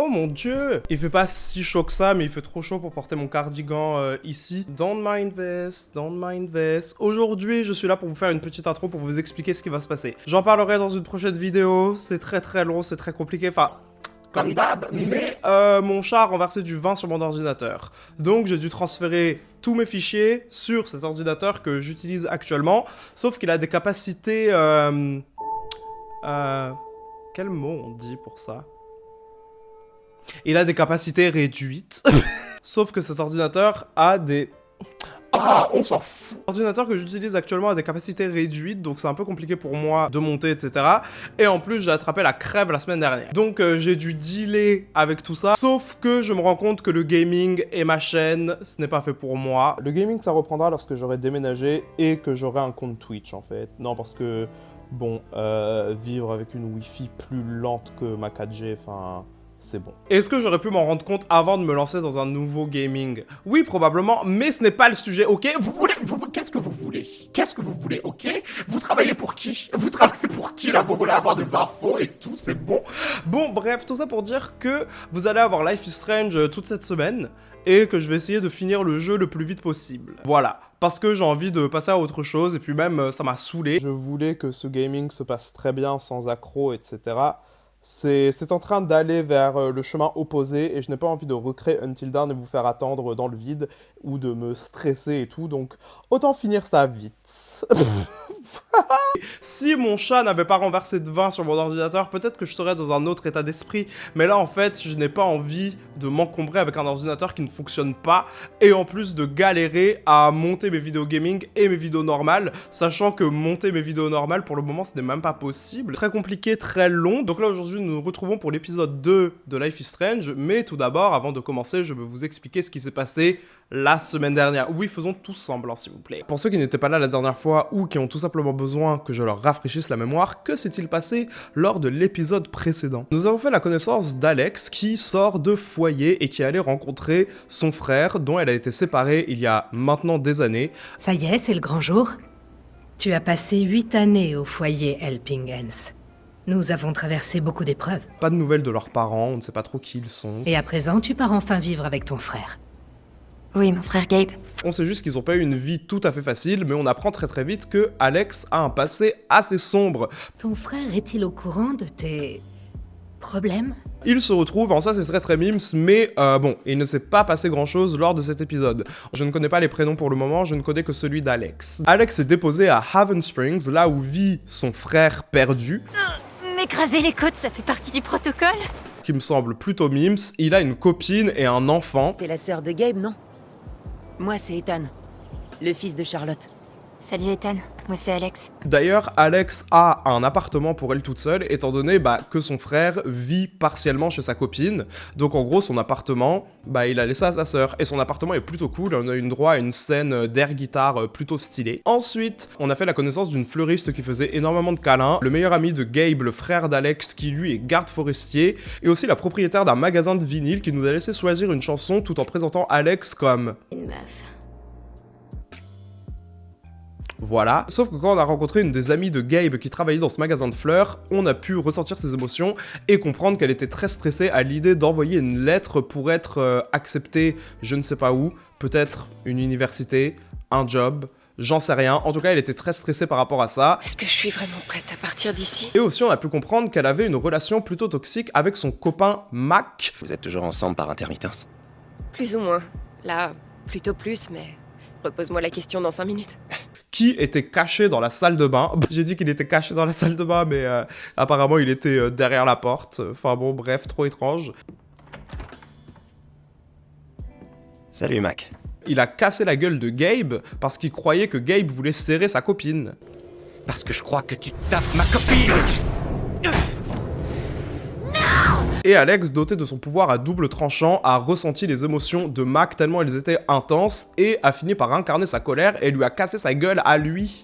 Oh mon dieu! Il fait pas si chaud que ça, mais il fait trop chaud pour porter mon cardigan ici. Don't mind this, don't mind this. Aujourd'hui, je suis là pour vous faire une petite intro pour vous expliquer ce qui va se passer. J'en parlerai dans une prochaine vidéo. C'est très long, c'est très compliqué. Enfin, comme d'hab, mais... mon chat a renversé du vin sur mon ordinateur. Donc j'ai dû transférer tous mes fichiers sur cet ordinateur que j'utilise actuellement. Sauf qu'il a des capacités... quel mot on dit pour ça? Il a des capacités réduites. Sauf que cet ordinateur a des... Ah, on s'en fout. L'ordinateur que j'utilise actuellement a des capacités réduites, donc c'est un peu compliqué pour moi de monter, etc. Et en plus, j'ai attrapé la crève la semaine dernière. Donc j'ai dû dealer avec tout ça. Sauf que je me rends compte que le gaming et ma chaîne, ce n'est pas fait pour moi. Le gaming, ça reprendra lorsque j'aurai déménagé et que j'aurai un compte Twitch, en fait. Non, parce que, bon, vivre avec une Wi-Fi plus lente que ma 4G, enfin... c'est bon. Est-ce que j'aurais pu m'en rendre compte avant de me lancer dans un nouveau gaming? Oui, probablement, mais ce n'est pas le sujet, ok? Qu'est-ce que vous voulez? Qu'est-ce que vous voulez, ok? Vous travaillez pour qui? Vous travaillez pour qui, là? Vous voulez avoir des infos et tout, c'est bon? Bon, bref, tout ça pour dire que vous allez avoir Life is Strange toute cette semaine, et que je vais essayer de finir le jeu le plus vite possible. Voilà. Parce que j'ai envie de passer à autre chose, et puis même, ça m'a saoulé. Je voulais que ce gaming se passe très bien, sans accro, etc., c'est en train d'aller vers le chemin opposé et je n'ai pas envie de recréer Until Dawn et vous faire attendre dans le vide ou de me stresser et tout, donc autant finir ça vite. Si mon chat n'avait pas renversé de vin sur mon ordinateur, peut-être que je serais dans un autre état d'esprit. Mais là, en fait, je n'ai pas envie de m'encombrer avec un ordinateur qui ne fonctionne pas. Et en plus de galérer à monter mes vidéos gaming et mes vidéos normales. Sachant que monter mes vidéos normales, pour le moment, ce n'est même pas possible. Très compliqué, très long. Donc là, aujourd'hui, nous nous retrouvons pour l'épisode 2 de Life is Strange. Mais tout d'abord, avant de commencer, je vais vous expliquer ce qui s'est passé la semaine dernière. Oui, faisons tous semblant, s'il vous plaît. Pour ceux qui n'étaient pas là la dernière fois ou qui ont tout simplement besoin que je leur rafraîchisse la mémoire, que s'est-il passé lors de l'épisode précédent? Nous avons fait la connaissance d'Alex qui sort de foyer et qui allait rencontrer son frère dont elle a été séparée il y a maintenant des années. Ça y est, c'est le grand jour. Tu as passé 8 années au foyer Helping Hands. Nous avons traversé beaucoup d'épreuves. Pas de nouvelles de leurs parents, on ne sait pas trop qui ils sont. Et à présent, tu pars enfin vivre avec ton frère. Oui, mon frère Gabe. On sait juste qu'ils n'ont pas eu une vie tout à fait facile, mais on apprend très vite que Alex a un passé assez sombre. Ton frère est-il au courant de tes... problèmes? Il se retrouve, en soi c'est très mimes, mais bon, il ne s'est pas passé grand chose lors de cet épisode. Je ne connais pas les prénoms pour le moment, je ne connais que celui d'Alex. Alex est déposé à Haven Springs, là où vit son frère perdu. M'écraser les côtes, ça fait partie du protocole? Qui me semble plutôt mimes. Il a une copine et un enfant. T'es la sœur de Gabe, non? Moi, c'est Ethan, le fils de Charlotte. Salut Ethan, moi c'est Alex. D'ailleurs, Alex a un appartement pour elle toute seule, étant donné que son frère vit partiellement chez sa copine. Donc en gros, son appartement, il a laissé à sa sœur. Et son appartement est plutôt cool, on a eu droit à une scène d'air guitare plutôt stylée. Ensuite, on a fait la connaissance d'une fleuriste qui faisait énormément de câlins, le meilleur ami de Gabe, le frère d'Alex, qui lui est garde forestier, et aussi la propriétaire d'un magasin de vinyle qui nous a laissé choisir une chanson tout en présentant Alex comme... une meuf. Voilà. Sauf que quand on a rencontré une des amies de Gabe qui travaillait dans ce magasin de fleurs, on a pu ressentir ses émotions et comprendre qu'elle était très stressée à l'idée d'envoyer une lettre pour être acceptée je ne sais pas où, peut-être une université, un job, j'en sais rien. En tout cas, elle était très stressée par rapport à ça. Est-ce que je suis vraiment prête à partir d'ici? Et aussi, on a pu comprendre qu'elle avait une relation plutôt toxique avec son copain Mac. Vous êtes toujours ensemble par intermittence? Plus ou moins. Là, plutôt plus, mais repose-moi la question dans 5 minutes. Qui était caché dans la salle de bain. J'ai dit qu'il était caché dans la salle de bain, mais apparemment il était derrière la porte. Enfin bon, bref, trop étrange. Salut Mac. Il a cassé la gueule de Gabe parce qu'il croyait que Gabe voulait serrer sa copine. Parce que je crois que tu tapes ma copine. Et Alex, doté de son pouvoir à double tranchant, a ressenti les émotions de Mac tellement elles étaient intenses et a fini par incarner sa colère et lui a cassé sa gueule à lui.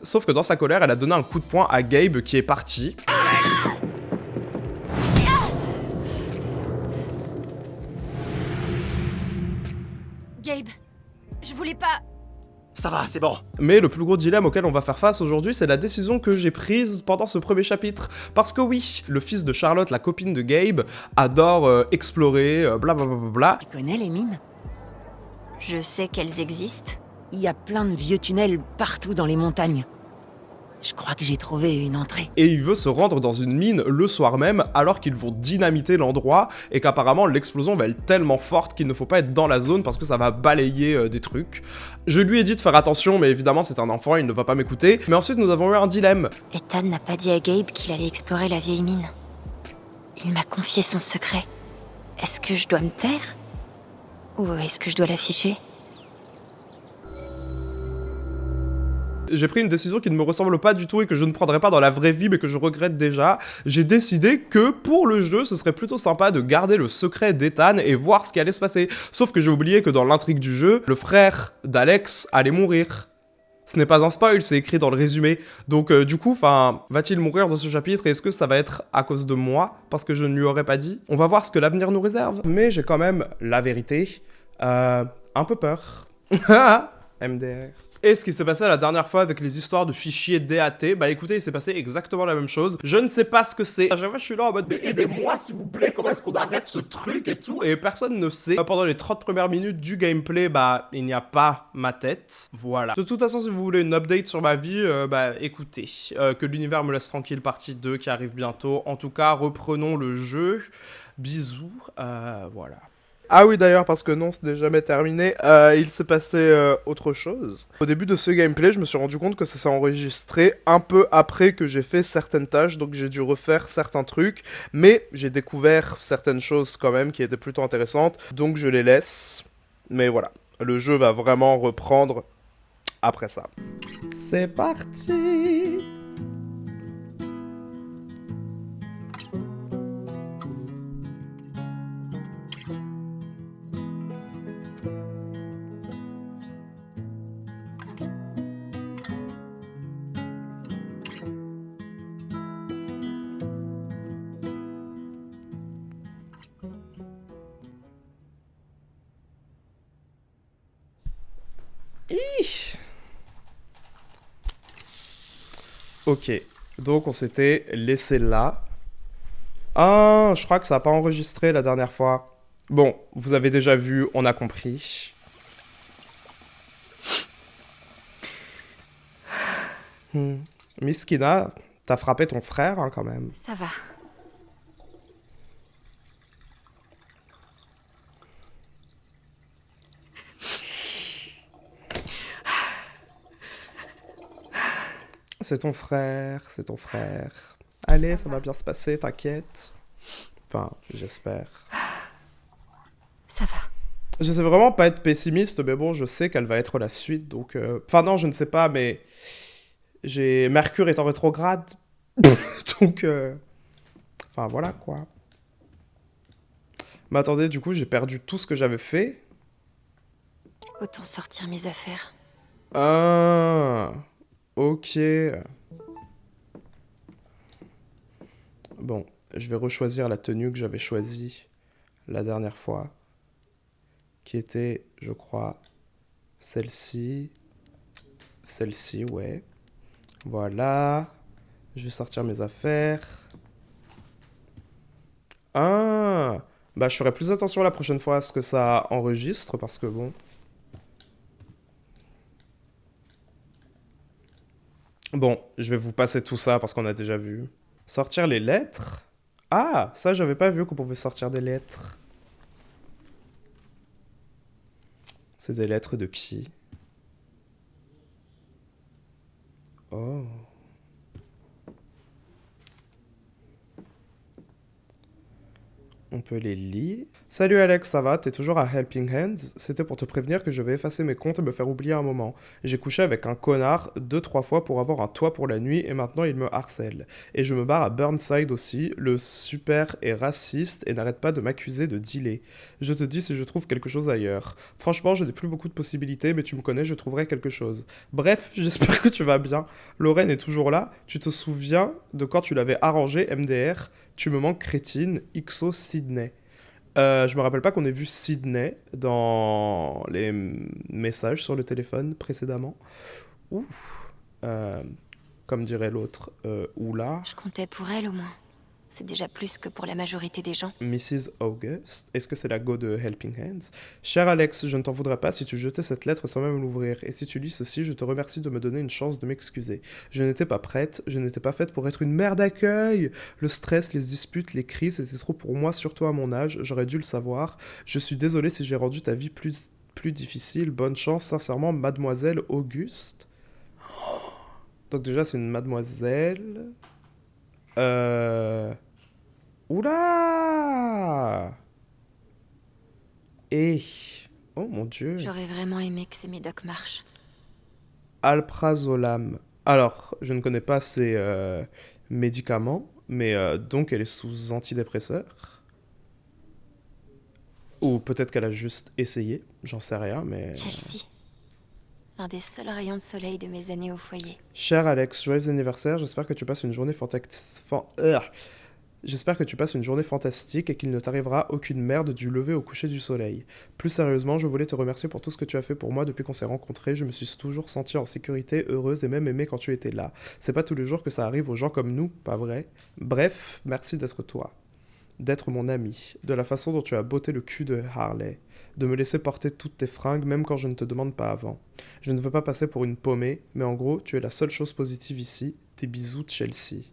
Sauf que dans sa colère, elle a donné un coup de poing à Gabe qui est parti. Gabe, je voulais pas... Ça va, c'est bon. Mais le plus gros dilemme auquel on va faire face aujourd'hui, c'est la décision que j'ai prise pendant ce premier chapitre. Parce que oui, le fils de Charlotte, la copine de Gabe, adore explorer, blablabla. Tu connais les mines? Je sais qu'elles existent. Il y a plein de vieux tunnels partout dans les montagnes. Je crois que j'ai trouvé une entrée. Et il veut se rendre dans une mine le soir même, alors qu'ils vont dynamiter l'endroit, et qu'apparemment l'explosion va être tellement forte qu'il ne faut pas être dans la zone parce que ça va balayer des trucs. Je lui ai dit de faire attention, mais évidemment c'est un enfant, il ne va pas m'écouter. Mais ensuite nous avons eu un dilemme. Ethan n'a pas dit à Gabe qu'il allait explorer la vieille mine. Il m'a confié son secret. Est-ce que je dois me taire? Ou est-ce que je dois l'afficher? J'ai pris une décision qui ne me ressemble pas du tout et que je ne prendrai pas dans la vraie vie mais que je regrette déjà. J'ai décidé que pour le jeu, ce serait plutôt sympa de garder le secret d'Ethan et voir ce qui allait se passer. Sauf que j'ai oublié que dans l'intrigue du jeu, le frère d'Alex allait mourir. Ce n'est pas un spoil, c'est écrit dans le résumé. Donc du coup, va-t-il mourir dans ce chapitre et est-ce que ça va être à cause de moi parce que je ne lui aurais pas dit? On va voir ce que l'avenir nous réserve. Mais j'ai quand même la vérité. Un peu peur. MDR. Et ce qui s'est passé la dernière fois avec les histoires de fichiers DAT, bah écoutez, il s'est passé exactement la même chose. Je ne sais pas ce que c'est. À chaque fois, je suis là en mode, Mais aidez-moi s'il vous plaît, comment est-ce qu'on arrête ce truc et tout? et personne ne sait. Pendant les 30 premières minutes du gameplay, bah, il n'y a pas ma tête. Voilà. De toute façon, si vous voulez une update sur ma vie, bah, écoutez. Que l'univers me laisse tranquille, partie 2 qui arrive bientôt. En tout cas, reprenons le jeu. Bisous. Voilà. Ah oui d'ailleurs, parce que non, ce n'est jamais terminé, il s'est passé autre chose. Au début de ce gameplay, je me suis rendu compte que ça s'est enregistré un peu après que j'ai fait certaines tâches, donc j'ai dû refaire certains trucs, mais j'ai découvert certaines choses quand même qui étaient plutôt intéressantes, donc je les laisse. Mais voilà, le jeu va vraiment reprendre après ça. C'est parti! Ok, donc on s'était laissé là. Ah, je crois que ça n'a pas enregistré la dernière fois. Bon, vous avez déjà vu, on a compris. Miss Kina, t'as frappé ton frère hein, quand même. Ça va. C'est ton frère, c'est ton frère. Allez, ça va bien se passer, t'inquiète. Enfin, j'espère. Ça va. Je sais vraiment pas être pessimiste, mais bon, je sais qu'elle va être la suite, donc... Enfin non, je ne sais pas, mais... Mercure est en rétrograde. Donc... Enfin, voilà, quoi. Mais attendez, du coup, j'ai perdu tout ce que j'avais fait. Autant sortir mes affaires. Ah... Ok. Bon, je vais rechoisir la tenue que j'avais choisie la dernière fois. Qui était, je crois, celle-ci. Celle-ci, ouais. Voilà. Je vais sortir mes affaires. Ah! Bah, je ferai plus attention la prochaine fois à ce que ça enregistre, parce que bon... Bon, je vais vous passer tout ça parce qu'on a déjà vu. Sortir les lettres? Ah, ça j'avais pas vu qu'on pouvait sortir des lettres. C'est des lettres de qui? Oh. On peut les lire. Salut Alex, ça va? T'es toujours à Helping Hands? C'était pour te prévenir que je vais effacer mes comptes et me faire oublier un moment. J'ai couché avec un connard 2-3 fois pour avoir un toit pour la nuit et maintenant il me harcèle. Et je me barre à Burnside aussi. Le super est raciste et n'arrête pas de m'accuser de dealer. Je te dis si je trouve quelque chose ailleurs. Franchement, je n'ai plus beaucoup de possibilités, mais tu me connais, je trouverai quelque chose. Bref, j'espère que tu vas bien. Lorraine est toujours là. Tu te souviens de quand tu l'avais arrangé, MDR? Tu me manques crétine, XO Sydney. Je me rappelle pas qu'on ait vu Sydney dans les messages sur le téléphone précédemment. Ouh. Comme dirait l'autre, oula. Je comptais pour elle au moins. C'est déjà plus que pour la majorité des gens. Mrs. August, est-ce que c'est la go de Helping Hands? Cher Alex, je ne t'en voudrais pas si tu jetais cette lettre sans même l'ouvrir. Et si tu lis ceci, je te remercie de me donner une chance de m'excuser. Je n'étais pas prête, je n'étais pas faite pour être une mère d'accueil. Le stress, les disputes, les crises, c'était trop pour moi, surtout à mon âge. J'aurais dû le savoir. Je suis désolée si j'ai rendu ta vie plus difficile. Bonne chance, sincèrement, mademoiselle Auguste. Donc déjà, c'est une mademoiselle... Oula! Oh mon dieu. J'aurais vraiment aimé que ces médocs marchent. Alprazolam. Alors, je ne connais pas ces médicaments, mais donc elle est sous antidépresseur. Ou peut-être qu'elle a juste essayé, j'en sais rien, mais... Chelsea. L'un des seuls rayons de soleil de mes années au foyer. Cher Alex, joyeux anniversaire, j'espère que tu passes une journée J'espère que tu passes une journée fantastique et qu'il ne t'arrivera aucune merde du lever au coucher du soleil. Plus sérieusement, je voulais te remercier pour tout ce que tu as fait pour moi depuis qu'on s'est rencontrés. Je me suis toujours sentie en sécurité, heureuse et même aimée quand tu étais là. C'est pas tous les jours que ça arrive aux gens comme nous, pas vrai? Bref, merci d'être toi. D'être mon ami. De la façon dont tu as botté le cul de Harley. De me laisser porter toutes tes fringues même quand je ne te demande pas avant. Je ne veux pas passer pour une paumée, mais en gros, tu es la seule chose positive ici. Tes bisous de Chelsea.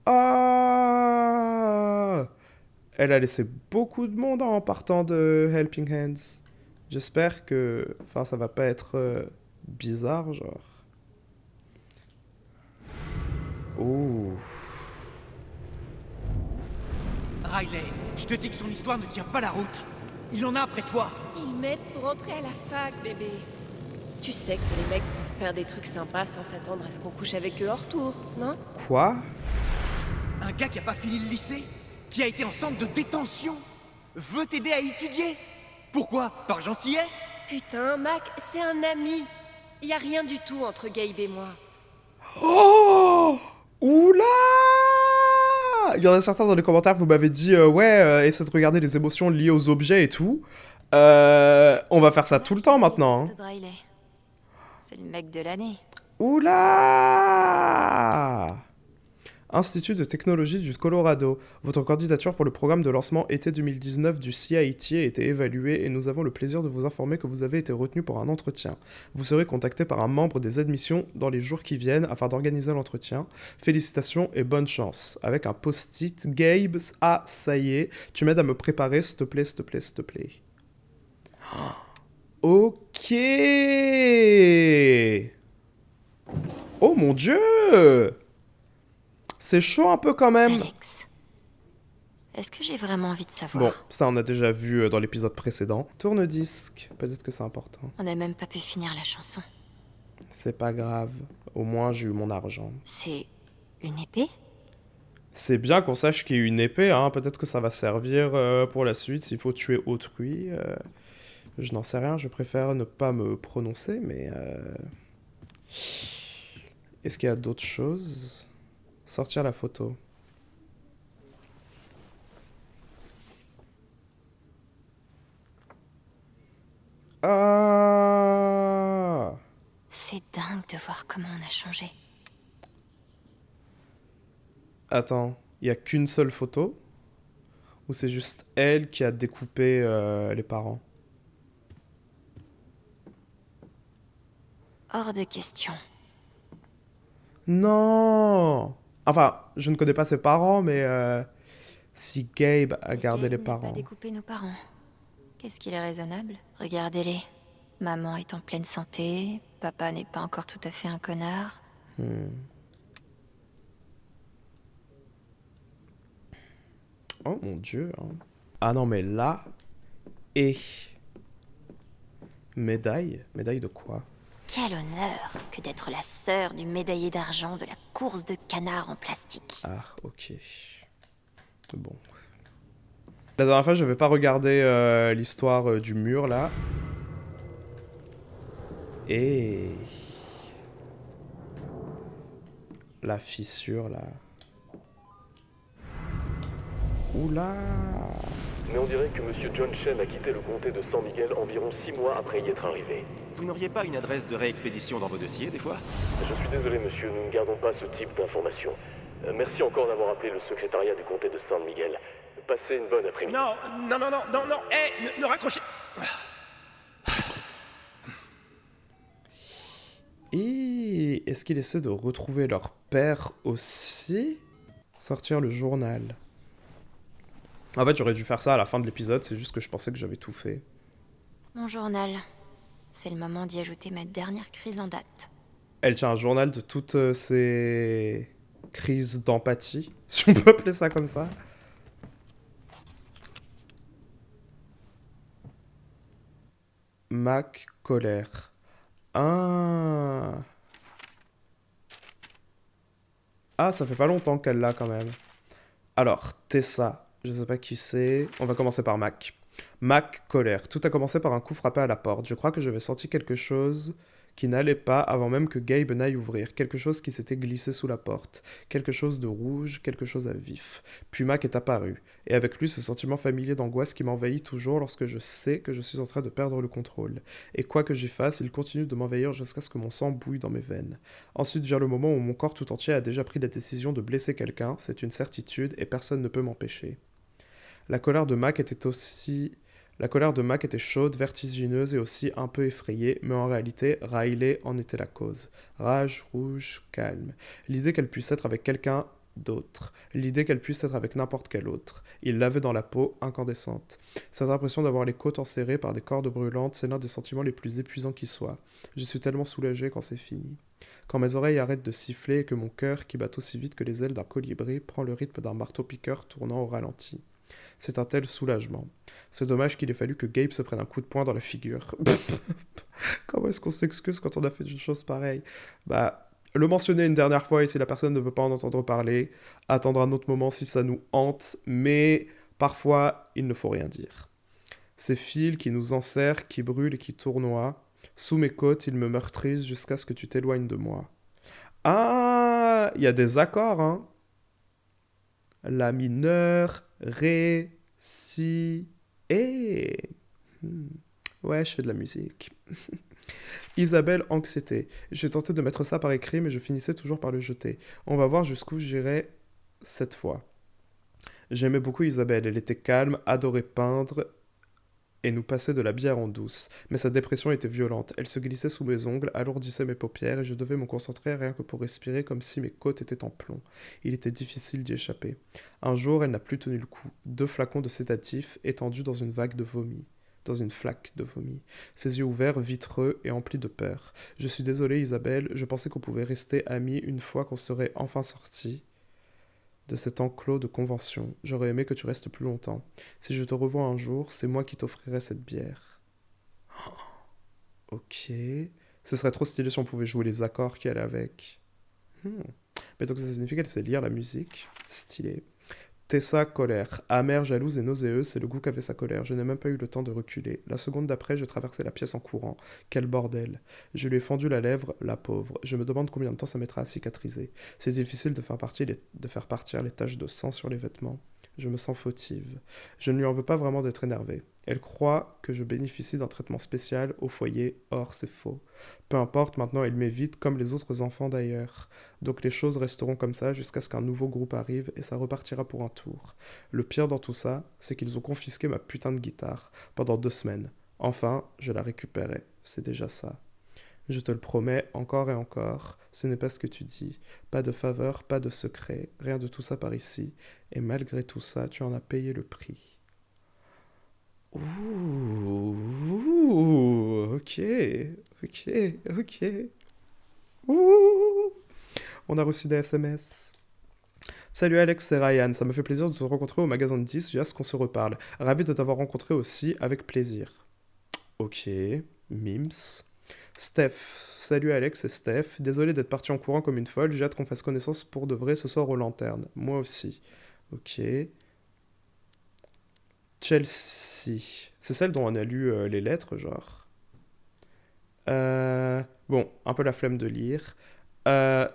Ah! Elle a laissé beaucoup de monde en partant de Helping Hands. J'espère que... Enfin, ça va pas être bizarre, genre. Oh. Riley, je te dis que son histoire ne tient pas la route. Il en a après toi. Ils m'aident pour entrer à la fac, bébé. Tu sais que les mecs peuvent faire des trucs sympas sans s'attendre à ce qu'on couche avec eux hors tour, non? Quoi? Un gars qui a pas fini le lycée, qui a été en centre de détention, veut t'aider à étudier. Pourquoi? Par gentillesse? Putain, Mac, c'est un ami. Y a rien du tout entre Gabe et moi. Oh! Oula! Il y en a certains dans les commentaires, vous m'avez dit essaie de regarder les émotions liées aux objets et tout. On va faire ça tout le temps maintenant. Hein. C'est le mec de l'année. Oula! Institut de technologie du Colorado. Votre candidature pour le programme de lancement été 2019 du CIT a été évaluée et nous avons le plaisir de vous informer que vous avez été retenu pour un entretien. Vous serez contacté par un membre des admissions dans les jours qui viennent afin d'organiser l'entretien. Félicitations et bonne chance. Avec un post-it, Gabe, ah ça y est, tu m'aides à me préparer, s'il te plaît, s'il te plaît, s'il te plaît. Ok. Oh mon dieu! C'est chaud un peu quand même. Alex, est-ce que j'ai vraiment envie de savoir? Bon, ça on a déjà vu dans l'épisode précédent. Tourne-disque, peut-être que c'est important. On n'a même pas pu finir la chanson. C'est pas grave, au moins j'ai eu mon argent. C'est une épée? C'est bien qu'on sache qu'il y a une épée, hein. Peut-être que ça va servir pour la suite s'il faut tuer autrui. Je n'en sais rien, je préfère ne pas me prononcer, mais... Est-ce qu'il y a d'autres choses? Sortir la photo. Ah! C'est dingue de voir comment on a changé. Attends, il y a qu'une seule photo? Ou c'est juste elle qui a découpé les parents? Hors de question. Non! Enfin, je ne connais pas ses parents, mais si Gabe a gardé les Gabe n'a parents... pas découpé nos parents. Qu'est-ce qu'il est raisonnable? Regardez-les. Maman est en pleine santé, papa n'est pas encore tout à fait un connard. Oh mon dieu. Hein. Ah non, mais là... Et... Médaille? Médaille de quoi? Quel honneur que d'être la sœur du médaillé d'argent de la course de canards en plastique. Ah, ok. Bon. La dernière fois, je n'avais pas regardé l'histoire du mur, là. Et... La fissure, là. Oula! mais on dirait que Monsieur John Shen a quitté le comté de San Miguel environ 6 mois après y être arrivé. Vous n'auriez pas une adresse de réexpédition dans vos dossiers, des fois? Je suis désolé, monsieur, nous ne gardons pas ce type d'informations. Merci encore d'avoir appelé le secrétariat du comté de San Miguel. Passez une bonne après-midi. Non, non, non, non, non, non, hé, ne raccrochez... Et est-ce qu'il essaie de retrouver leur père aussi? Sortir le journal. En fait, j'aurais dû faire ça à la fin de l'épisode, c'est juste que je pensais que j'avais tout fait. Mon journal. C'est le moment d'y ajouter ma dernière crise en date. Elle tient un journal de toutes ses crises d'empathie, si on peut appeler ça comme ça. Mac, colère. Ah. Ah, ça fait pas longtemps qu'elle l'a quand même. Alors, Tessa, je sais pas qui c'est. On va commencer par Mac. Mac, colère. Tout a commencé par un coup frappé à la porte. Je crois que j'avais senti quelque chose qui n'allait pas avant même que Gabe n'aille ouvrir. Quelque chose qui s'était glissé sous la porte. Quelque chose de rouge, quelque chose à vif. Puis Mac est apparu. Et avec lui ce sentiment familier d'angoisse qui m'envahit toujours lorsque je sais que je suis en train de perdre le contrôle. Et quoi que j'y fasse, il continue de m'envahir jusqu'à ce que mon sang bouille dans mes veines. Ensuite vient le moment où mon corps tout entier a déjà pris la décision de blesser quelqu'un. C'est une certitude et personne ne peut m'empêcher. La colère de Mac était chaude, vertigineuse et aussi un peu effrayée, mais en réalité, Riley en était la cause. Rage, rouge, calme. L'idée qu'elle puisse être avec quelqu'un d'autre. L'idée qu'elle puisse être avec n'importe quel autre. Il l'avait dans la peau, incandescente. Cette impression d'avoir les côtes enserrées par des cordes brûlantes, c'est l'un des sentiments les plus épuisants qui soient. Je suis tellement soulagé quand c'est fini. Quand mes oreilles arrêtent de siffler et que mon cœur, qui bat aussi vite que les ailes d'un colibri, prend le rythme d'un marteau-piqueur tournant au ralenti. C'est un tel soulagement. C'est dommage qu'il ait fallu que Gabe se prenne un coup de poing dans la figure. Comment est-ce qu'on s'excuse quand on a fait une chose pareille? Bah, le mentionner une dernière fois et si la personne ne veut pas en entendre parler, attendre un autre moment si ça nous hante, mais parfois, il ne faut rien dire. Ces fils qui nous enserrent, qui brûlent et qui tournoient, sous mes côtes, ils me meurtrisent jusqu'à ce que tu t'éloignes de moi. Ah, il y a des accords, hein. La mineur, ré, si, et... Ouais, je fais de la musique. Isabelle, anxiété. J'ai tenté de mettre ça par écrit, mais je finissais toujours par le jeter. On va voir jusqu'où j'irai cette fois. J'aimais beaucoup Isabelle. Elle était calme, adorait peindre et nous passait de la bière en douce. Mais sa dépression était violente. Elle se glissait sous mes ongles, alourdissait mes paupières et je devais me concentrer rien que pour respirer comme si mes côtes étaient en plomb. Il était difficile d'y échapper. Un jour, elle n'a plus tenu le coup. 2 flacons de sédatifs étendus dans une vague de vomi. Dans une flaque de vomi. Ses yeux ouverts, vitreux et emplis de peur. Je suis désolé, Isabelle, je pensais qu'on pouvait rester amis une fois qu'on serait enfin sortis de cet enclos de convention. J'aurais aimé que tu restes plus longtemps. Si je te revois un jour, c'est moi qui t'offrirai cette bière. Oh, ok. Ce serait trop stylé si on pouvait jouer les accords qui allaient avec. Mais donc ça signifie qu'elle sait lire la musique. Stylé. Tessa, colère. Amère, jalouse et nauséeuse, c'est le goût qu'avait sa colère. Je n'ai même pas eu le temps de reculer. La seconde d'après, je traversais la pièce en courant. Quel bordel. Je lui ai fendu la lèvre, la pauvre. Je me demande combien de temps ça mettra à cicatriser. C'est difficile de faire partir les taches de sang sur les vêtements. Je me sens fautive. Je ne lui en veux pas vraiment d'être énervée. Elle croit que je bénéficie d'un traitement spécial au foyer, or c'est faux. Peu importe, maintenant elle m'évite comme les autres enfants d'ailleurs. Donc les choses resteront comme ça jusqu'à ce qu'un nouveau groupe arrive et ça repartira pour un tour. Le pire dans tout ça, c'est qu'ils ont confisqué ma putain de guitare pendant 2 semaines. Enfin, je la récupérais, c'est déjà ça. Je te le promets encore et encore, ce n'est pas ce que tu dis. Pas de faveur, pas de secret, rien de tout ça par ici. Et malgré tout ça, tu en as payé le prix. Ouh, ok. Ouh. On a reçu des SMS. Salut Alex, c'est Ryan, ça me fait plaisir de te rencontrer au magasin de 10, j'ai hâte qu'on se reparle. Ravi de t'avoir rencontré aussi, avec plaisir. Ok, Mims. Steph, salut Alex et Steph, désolé d'être parti en courant comme une folle, j'ai hâte qu'on fasse connaissance pour de vrai ce soir aux lanternes. Moi aussi. Ok. Chelsea, c'est celle dont on a lu les lettres, genre. Bon, un peu la flemme de lire. Est-ce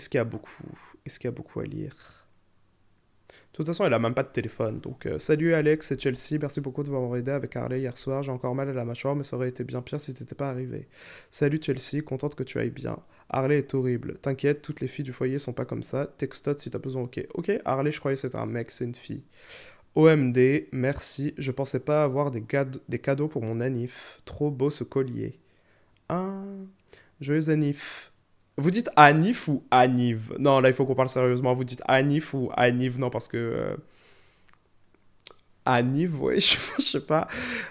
qu'il y a beaucoup à lire? De toute façon, elle a même pas de téléphone. Donc, salut Alex et Chelsea, merci beaucoup de m'avoir aidé avec Harley hier soir. J'ai encore mal à la mâchoire, mais ça aurait été bien pire si t'étais pas arrivé. Salut Chelsea, contente que tu ailles bien. Harley est horrible. T'inquiète, toutes les filles du foyer sont pas comme ça. Textote si t'as besoin, ok. Ok, Harley, je croyais que c'était un mec, c'est une fille. OMD, merci. Je pensais pas avoir des cadeaux pour mon Anif. Trop beau ce collier. Ah, joyeux Anif. Vous dites Anif ou Aniv? Non, là, il faut qu'on parle sérieusement. Vous dites Anif ou Aniv? Non, parce que... Aniv, ouais, je sais pas.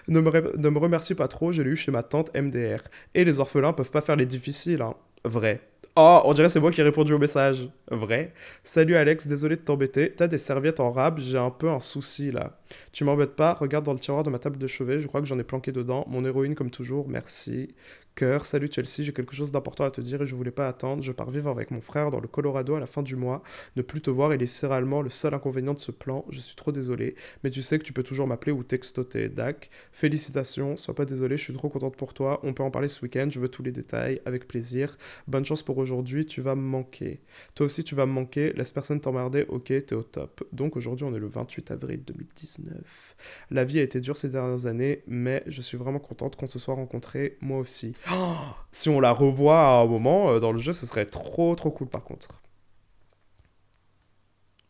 Ne me remercie pas trop, je l'ai eu chez ma tante MDR. Et les orphelins peuvent pas faire les difficiles, hein. Vrai. Oh, on dirait c'est moi qui ai répondu au message. Vrai. Salut Alex, désolé de t'embêter. T'as des serviettes en rab, j'ai un peu un souci là. Tu m'embêtes pas, regarde dans le tiroir de ma table de chevet, je crois que j'en ai planqué dedans. Mon héroïne comme toujours, merci. Cœur, salut Chelsea, j'ai quelque chose d'important à te dire et je voulais pas attendre. Je pars vivre avec mon frère dans le Colorado à la fin du mois. Ne plus te voir est littéralement le seul inconvénient de ce plan. Je suis trop désolé. Mais tu sais que tu peux toujours m'appeler ou textoter. Dac. Félicitations, sois pas désolé, je suis trop contente pour toi. On peut en parler ce week-end, je veux tous les détails, avec plaisir. Bonne chance pour aujourd'hui, tu vas me manquer. Toi aussi tu vas me manquer, laisse personne t'emmerder, ok, t'es au top. Donc aujourd'hui on est le 28 avril 2019. La vie a été dure ces dernières années, mais je suis vraiment contente qu'on se soit rencontrés, moi aussi. Oh, si on la revoit à un moment dans le jeu, ce serait trop trop cool par contre.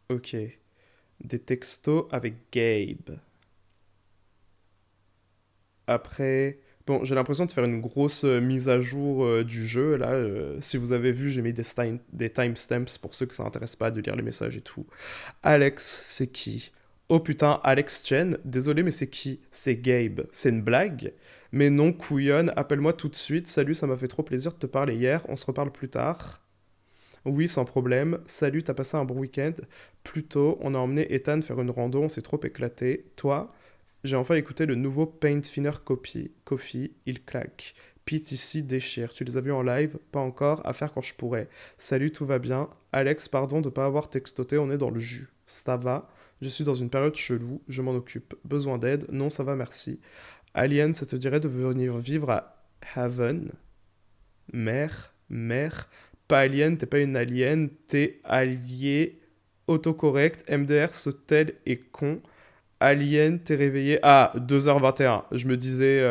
Ok. Des textos avec Gabe. Après... Bon, j'ai l'impression de faire une grosse mise à jour du jeu. Là, si vous avez vu, j'ai mis des timestamps pour ceux que ça intéresse pas de lire les messages et tout. Alex, c'est qui? Oh putain, Alex Chen, désolé, mais c'est qui? C'est Gabe. C'est une blague? Mais non, couillonne, appelle-moi tout de suite. Salut, ça m'a fait trop plaisir de te parler hier. On se reparle plus tard. Oui, sans problème. Salut, t'as passé un bon week-end? Plus tôt, on a emmené Ethan faire une rando, on s'est trop éclaté. Toi? J'ai enfin écouté le nouveau Paint Thinner Coffee, il claque. Pete ici déchire. Tu les as vus en live? Pas encore, à faire quand je pourrai. Salut, tout va bien? Alex, pardon de pas avoir textoté, on est dans le jus. Ça va? Je suis dans une période chelou, je m'en occupe. Besoin d'aide? Non, ça va, merci. Alien, ça te dirait de venir vivre à Haven? Mère? Pas alien, t'es pas une alien, t'es allié. Autocorrect, MDR, ce tel est con. Alien, t'es réveillé à 2h21. Je me disais...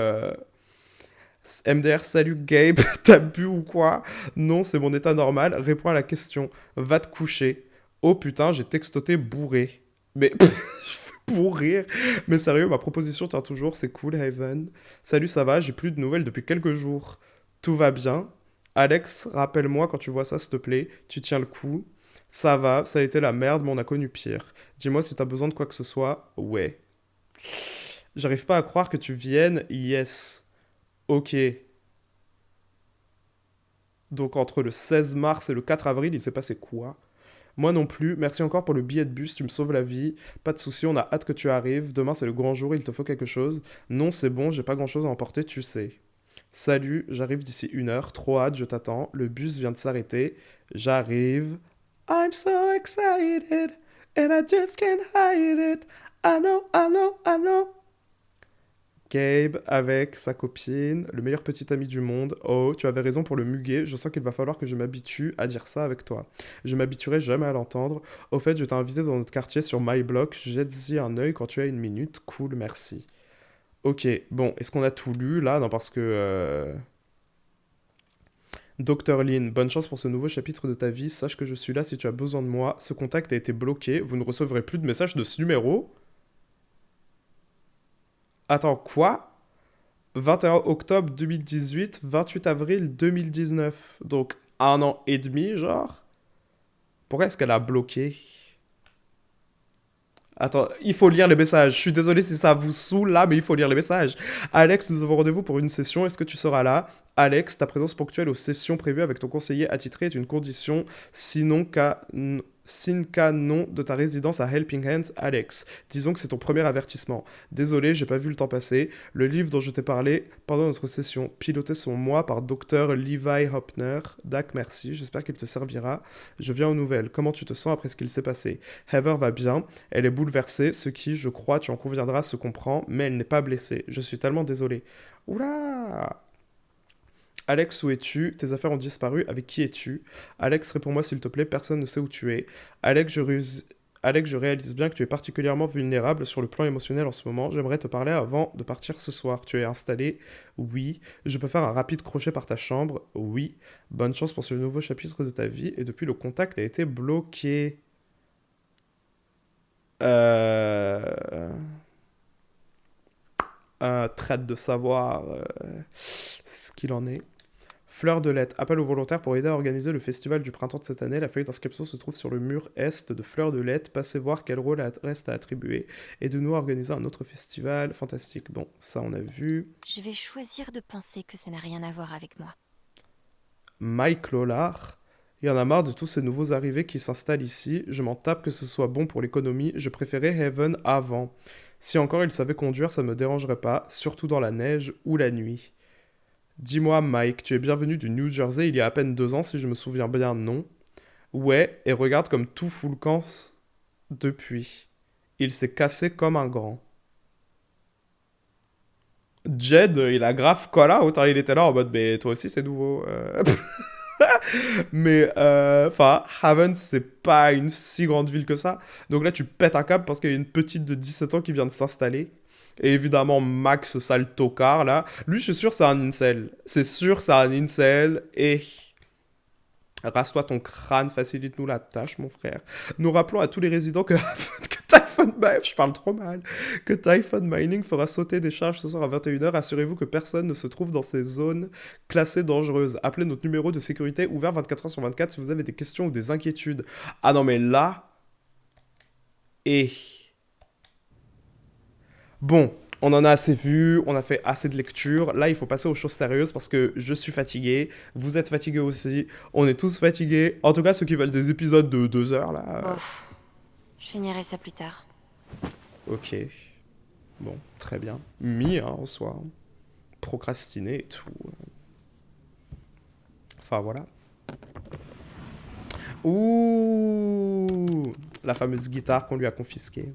MDR, salut Gabe, t'as bu ou quoi? Non, c'est mon état normal. Réponds à la question. Va te coucher. Oh putain, j'ai textoté bourré. Mais... pour rire. Mais sérieux, ma proposition tient toujours, c'est cool, Haven. Salut, ça va? J'ai plus de nouvelles depuis quelques jours. Tout va bien? Alex, rappelle-moi quand tu vois ça, s'il te plaît. Tu tiens le coup. Ça va, ça a été la merde, mais on a connu pire. Dis-moi si t'as besoin de quoi que ce soit. Ouais. J'arrive pas à croire que tu viennes. Yes. Ok. Donc entre le 16 mars et le 4 avril, il s'est passé quoi? Moi non plus. Merci encore pour le billet de bus, tu me sauves la vie. Pas de soucis, on a hâte que tu arrives. Demain c'est le grand jour, il te faut quelque chose. Non, c'est bon, j'ai pas grand chose à emporter, tu sais. Salut, j'arrive d'ici 1 heure. Trop hâte, je t'attends. Le bus vient de s'arrêter. J'arrive. I'm so excited, and I just can't hide it. I know. Gabe avec sa copine, le meilleur petit ami du monde. Oh, tu avais raison pour le muguet, je sens qu'il va falloir que je m'habitue à dire ça avec toi. Je m'habituerai jamais à l'entendre. Au fait, je t'ai invité dans notre quartier sur MyBlock, jette-y un œil quand tu as 1 minute. Cool, merci. Ok, bon, est-ce qu'on a tout lu là? Non, parce que... Dr Lynn, bonne chance pour ce nouveau chapitre de ta vie. Sache que je suis là si tu as besoin de moi. Ce contact a été bloqué. Vous ne recevrez plus de messages de ce numéro. Attends, quoi? 21 octobre 2018, 28 avril 2019. Donc, 1 an et demi, genre? Pourquoi est-ce qu'elle a bloqué? Attends, il faut lire les messages. Je suis désolé si ça vous saoule là, mais il faut lire les messages. Alex, nous avons rendez-vous pour une session. Est-ce que tu seras là? Alex, ta présence ponctuelle aux sessions prévues avec ton conseiller attitré est une condition, sinon qu'à non de ta résidence à Helping Hands, Alex. Disons que c'est ton premier avertissement. Désolé, j'ai pas vu le temps passer. Le livre dont je t'ai parlé pendant notre session, piloté selon moi par Dr Levi Hopner. Dac, merci, j'espère qu'il te servira. Je viens aux nouvelles. Comment tu te sens après ce qu'il s'est passé? Heather va bien, elle est bouleversée, ce qui, je crois, tu en conviendras, se comprend, mais elle n'est pas blessée. Je suis tellement désolé. Oula! Alex, où es-tu? Tes affaires ont disparu. Avec qui es-tu? Alex, réponds-moi s'il te plaît. Personne ne sait où tu es. Alex, Alex, je réalise bien que tu es particulièrement vulnérable sur le plan émotionnel en ce moment. J'aimerais te parler avant de partir ce soir. Tu es installé? Oui. Je peux faire un rapide crochet par ta chambre? Oui. Bonne chance pour ce nouveau chapitre de ta vie. Et depuis, le contact a été bloqué. Traite de savoir ce qu'il en est. Fleur de Lettre, appel aux volontaires pour aider à organiser le festival du printemps de cette année. La feuille d'inscription se trouve sur le mur est de Fleur de Lettre. Passez voir quel rôle reste à attribuer. Et de nous organiser un autre festival. Fantastique. Bon, ça on a vu. Je vais choisir de penser que ça n'a rien à voir avec moi. Mike Lollard. Il y en a marre de tous ces nouveaux arrivés qui s'installent ici. Je m'en tape que ce soit bon pour l'économie. Je préférais Heaven avant. Si encore il savait conduire, ça me dérangerait pas. Surtout dans la neige ou la nuit. Dis-moi, Mike, tu es bien venu du New Jersey il y a à peine 2 ans, si je me souviens bien, non? Ouais, et regarde comme tout fout le camp depuis. Il s'est cassé comme un grand. Jed, il a grave colla, autant il était là en mode, mais toi aussi c'est nouveau. Mais, enfin, Haven, c'est pas une si grande ville que ça. Donc là, tu pètes un câble parce qu'il y a une petite de 17 ans qui vient de s'installer. Et évidemment, Max, ce sale tocard, là. Lui, je suis sûr, c'est un incel. C'est sûr, c'est un incel. Et... rase-toi ton crâne, facilite-nous la tâche, mon frère. Nous rappelons à tous les résidents que Typhon... je parle trop mal. Que Typhon Mining fera sauter des charges ce soir à 21h. Assurez-vous que personne ne se trouve dans ces zones classées dangereuses. Appelez notre numéro de sécurité ouvert 24h/24 si vous avez des questions ou des inquiétudes. Ah non, mais là... Et... Bon, on en a assez vu, on a fait assez de lecture. Là, il faut passer aux choses sérieuses parce que je suis fatigué. Vous êtes fatigués aussi. On est tous fatigués. En tout cas, ceux qui veulent des épisodes de 2 heures, là... Ouf. Je finirai ça plus tard. Ok. Bon, très bien. Mis, hein, en soi. Procrastiner et tout. Enfin, voilà. Ouh! La fameuse guitare qu'on lui a confisquée.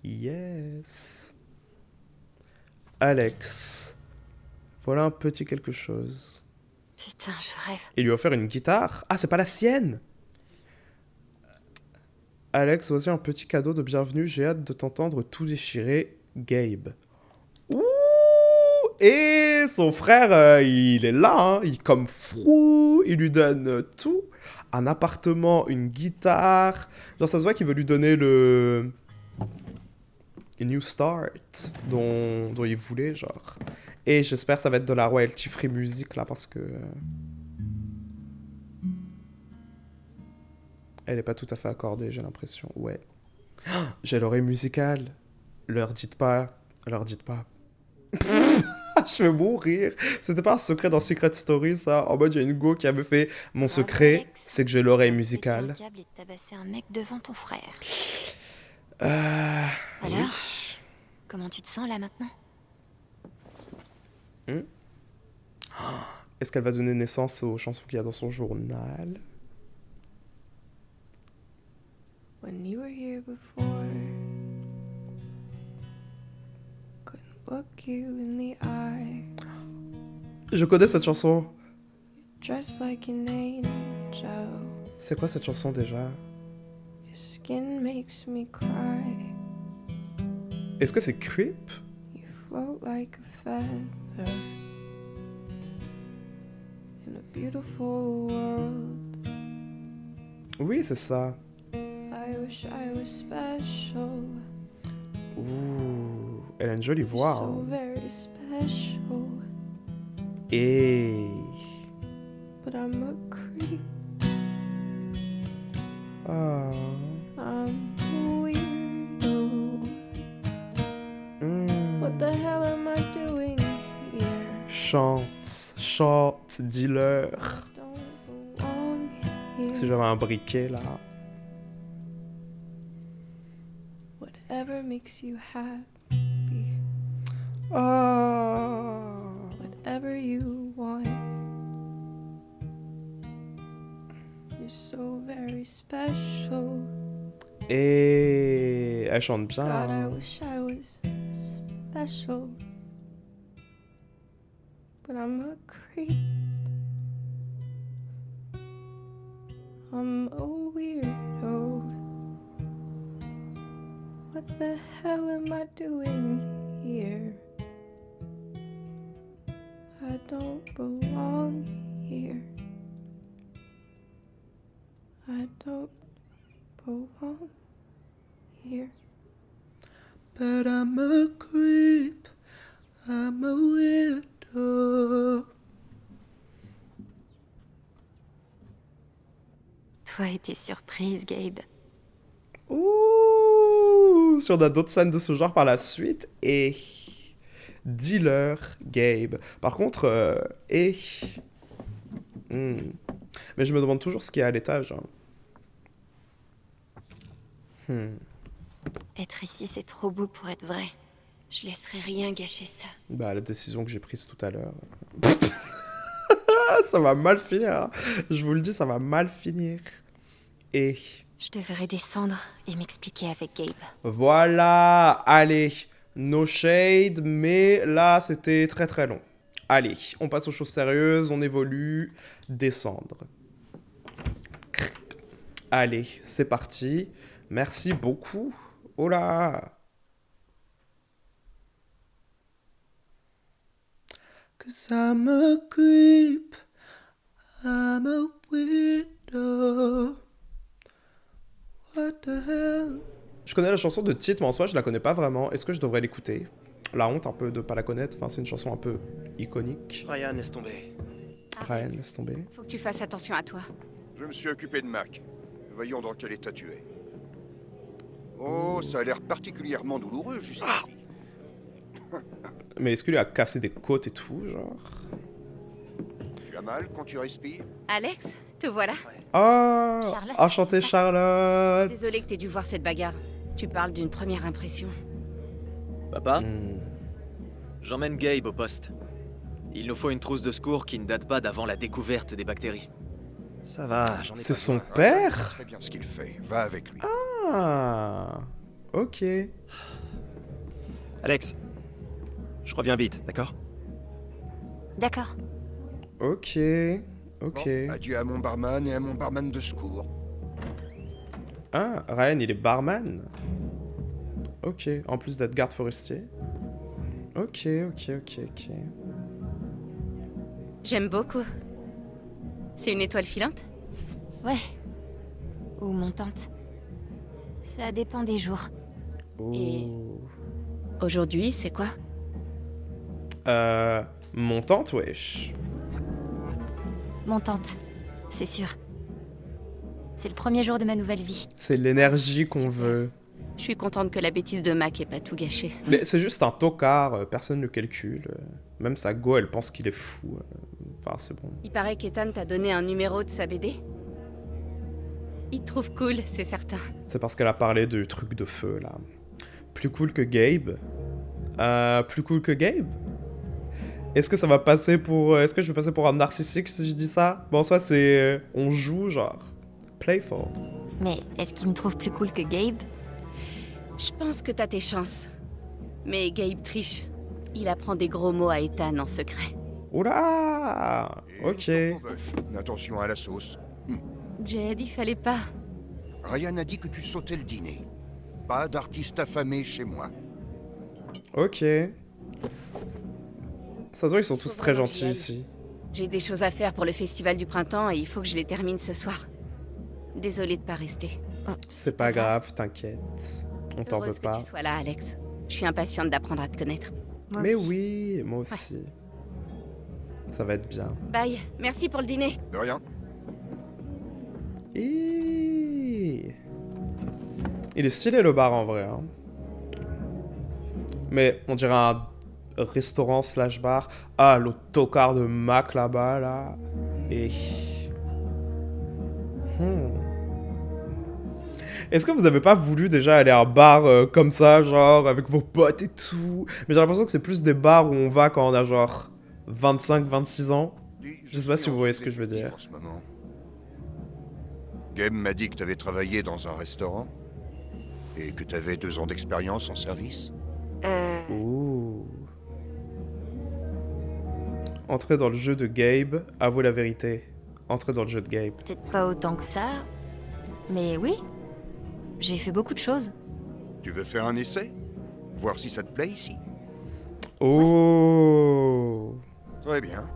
Yes. Alex. Voilà un petit quelque chose. Putain, je rêve. Il lui a offert une guitare. Ah, c'est pas la sienne! Alex, voici un petit cadeau de bienvenue. J'ai hâte de t'entendre tout déchirer, Gabe. Ouh! Et son frère, il est là, hein. Il est comme fou. Il lui donne tout. Un appartement, une guitare. Genre, ça se voit qu'il veut lui donner le... New Start dont il voulait, genre. Et j'espère que ça va être de la royalty free music, là, parce que... elle est pas tout à fait accordée, j'ai l'impression. Ouais. J'ai l'oreille musicale. Leur dites pas. Leur dites pas. Je vais mourir. C'était pas un secret dans Secret Story, ça. En mode, il y a une go qui avait fait mon secret, Alex, c'est que j'ai l'oreille tu as musicale. pété un câble et tabassé un mec devant ton frère. Alors, Alors, comment tu te sens là maintenant? est-ce qu'elle va donner naissance aux chansons qu'il y a dans son journal? When you were here before, couldn't look you in the eye. Je connais cette chanson. Dressed like an angel, C'est quoi cette chanson déjà? your skin makes me cry. Est-ce que c'est Creep? You float like a feather in a beautiful world. Oui, c'est ça. I wish I was special. Ouh, elle a une jolie You're voix. so Hein. very special, Et... but I'm a creep. Ah. I'm a weirdo. What the hell am I doing here? Chante, chante, dis-leur. Don't belong here. Si j'avais un briquet là. Whatever makes you happy, Ah. whatever you want. You're so very special. Et elle chante bien. God, I Hein. wish I was special, but I'm a creep. I'm a weirdo. What the hell am I doing here? I don't belong here. I don't belong here. But I'm a creep, I'm a weirdo. Toi et tes surprises, Gabe. Ouh, si on a d'autres scènes de ce genre par la suite. Et dealer Gabe. Par contre, mais je me demande toujours ce qu'il y a à l'étage. Hein. Être ici, c'est trop beau pour être vrai. Je laisserai rien gâcher ça. Bah, la décision que j'ai prise tout à l'heure. Ça va mal finir. Je vous le dis, ça va mal finir. Et Je devrais descendre et m'expliquer avec Gabe. voilà, allez, no shade, mais là, c'était très très long. Allez, on passe aux choses sérieuses, on évolue, descendre. Allez, c'est parti. Merci beaucoup. Oh là. 'Cause I'm a creep, I'm a weirdo. What the hell? Je connais la chanson de titre, mais en soi, je la connais pas vraiment. Est-ce que je devrais l'écouter? La honte un peu de pas la connaître. Enfin, c'est une chanson un peu iconique. Ryan, laisse tomber. Ryan, laisse tomber. Faut que tu fasses attention à toi. Je me suis occupé de Mac. Voyons dans quel état tu es. Oh, ça a l'air particulièrement douloureux jusqu'ici. Mais est-ce qu'il a cassé des côtes et tout, genre? Tu as mal quand tu respires? Alex, te voilà. Oh, Charlotte, enchantée c'est ça. Charlotte. Désolée que t'aies dû voir cette bagarre. Tu parles d'une première impression. Papa, j'emmène Gabe au poste. Il nous faut une trousse de secours qui ne date pas d'avant la découverte des bactéries. Ça va, j'en ai C'est pas son besoin. père? Très bien ce qu'il fait. Va avec lui. Ah, ok. Alex, je reviens vite, d'accord? D'accord. Ok, ok. Bon, adieu à mon barman et à mon barman de secours. Ah, Ryan, il est barman. Ok, en plus d'être garde forestier. Ok. J'aime beaucoup. C'est une étoile filante? Ouais. Ou montante. Ça dépend des jours. Et aujourd'hui, c'est quoi? Montante, wesh. Montante, c'est sûr. C'est le premier jour de ma nouvelle vie. C'est l'énergie qu'on veut. Je suis contente que la bêtise de Mac ait pas tout gâché. Mais c'est juste un tocard, personne ne le calcule. Même sa go, elle pense qu'il est fou. Enfin, c'est bon. Il paraît qu'Ethan t'a donné un numéro de sa BD. Il te trouve cool, c'est certain. C'est parce qu'elle a parlé du truc de feu, là. Plus cool que Gabe. Plus cool que Gabe? Est-ce que ça va passer pour... Est-ce que je vais passer pour un narcissique si je dis ça? Bon, en soi, c'est... on joue, genre... Playful. Mais est-ce qu'il me trouve plus cool que Gabe? Je pense que t'as tes chances. Mais Gabe triche. Il apprend des gros mots à Ethan en secret. Oula! Ok. Attention à la sauce. Jed, il fallait pas. Ryan a dit que tu sautais le dîner. Pas d'artiste affamé chez moi. Ok. Ça se voit, ils sont tous très gentils ici. J'ai des choses à faire pour le festival du printemps et il faut que je les termine ce soir. Désolée de pas rester. C'est pas grave, t'inquiète. On t'en veut Heureuse que pas. tu sois là, Alex. Je suis impatiente d'apprendre à te connaître. Mais oui, moi aussi. Ça va être bien. Bye. Merci pour le dîner. De rien. Il est stylé le bar en vrai. Hein. Mais on dirait un restaurant slash bar. Ah, l'autocard de Mac là-bas, là. Et... Est-ce que vous avez pas voulu déjà aller à un bar comme ça, genre, avec vos potes et tout? Mais j'ai l'impression que c'est plus des bars où on va quand on a genre 25-26 ans. Je sais pas si vous voyez ce que je veux dire. En ce moment. Gabe m'a dit que t'avais travaillé dans un restaurant et que t'avais 2 ans d'expérience en service. Ouh. Entrez dans le jeu de Gabe, avouez la vérité. Entrez dans le jeu de Gabe. Peut-être pas autant que ça, mais oui. J'ai fait beaucoup de choses. Tu veux faire un essai? Voir si ça te plaît ici? Oh. Très bien.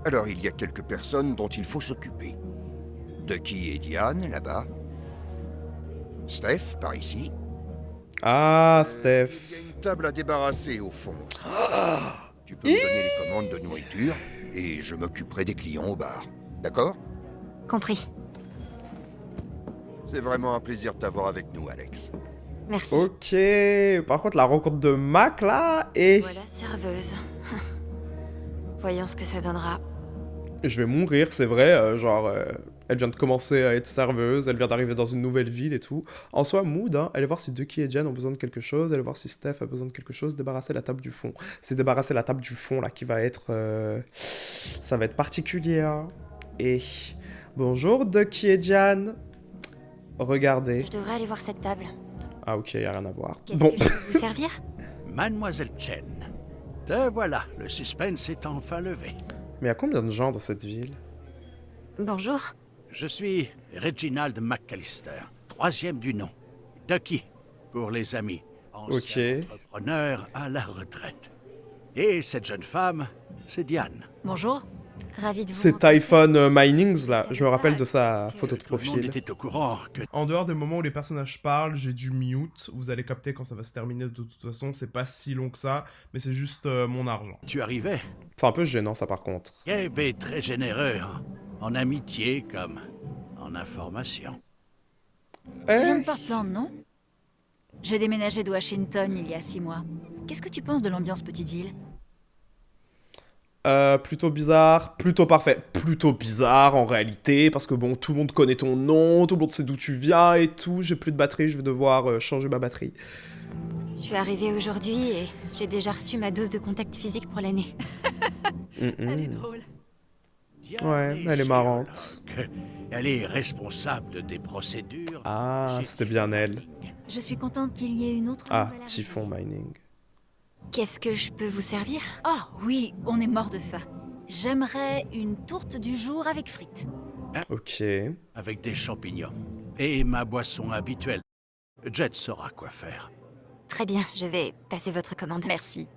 Alors il y a quelques personnes dont il faut s'occuper. Ducky et Diane, là-bas. Steph, par ici. Ah, Il y Steph. a une table à débarrasser au fond. Tu peux me donner les commandes de nourriture et je m'occuperai des clients au bar. D'accord? Compris. C'est vraiment un plaisir de t'avoir avec nous, Alex. Merci. Ok. Par contre, la rencontre de Mac, là, et... Voilà, serveuse. Voyons ce que ça donnera. Je vais mourir, c'est vrai. Elle vient de commencer à être serveuse, elle vient d'arriver dans une nouvelle ville et tout. En soi, mood, hein. Allez voir si Ducky et Jen ont besoin de quelque chose, allez voir si Steph a besoin de quelque chose, débarrasser la table du fond. C'est débarrasser la table du fond, là, qui va être... Ça va être particulier, hein. Et... Bonjour, Ducky et Jen. Regardez. Je devrais aller voir cette table. Ah ok, y a rien à voir. Qu'est-ce Bon. que je peux vous servir? Mademoiselle Chen. Te voilà, le suspense est enfin levé. Mais y a combien de gens dans cette ville? Bonjour. Je suis Reginald McAllister, 3e du nom. Ducky, pour les amis. Ancien entrepreneur à la retraite. Et cette jeune femme, c'est Diane. Bonjour. Ravi de vous C'est rencontrer. Typhon Minings, là. Je me rappelle de sa photo de Tout le monde profil. était au courant que... En dehors des moments où les personnages parlent, j'ai du mute. Vous allez capter quand ça va se terminer. De toute façon, c'est pas si long que ça, mais c'est juste mon argent. Tu arrivais. C'est un peu gênant, ça, par contre. Gabe est très généreux, hein, en amitié comme en information. Tu viens de Portland, non? J'ai déménagé de Washington il y a 6 mois. Qu'est-ce que tu penses de l'ambiance petite ville? Plutôt bizarre, plutôt parfait. Plutôt bizarre, en réalité, parce que bon, tout le monde connaît ton nom, tout le monde sait d'où tu viens et tout. J'ai plus de batterie, je vais devoir changer ma batterie. Je suis arrivée aujourd'hui et j'ai déjà reçu ma dose de contact physique pour l'année. Elle est drôle. Ouais, elle est marrante. Elle est responsable des procédures. Ah, c'était bien elle. Je suis contente qu'il y ait une autre Ah, nouvelle Typhon Mining. Qu'est-ce que je peux vous servir? Oh oui, on est mort de faim. J'aimerais une tourte du jour avec frites. Ok. Avec des champignons. Et ma boisson habituelle. Jet saura quoi faire. Très bien, je vais passer votre commande. Merci.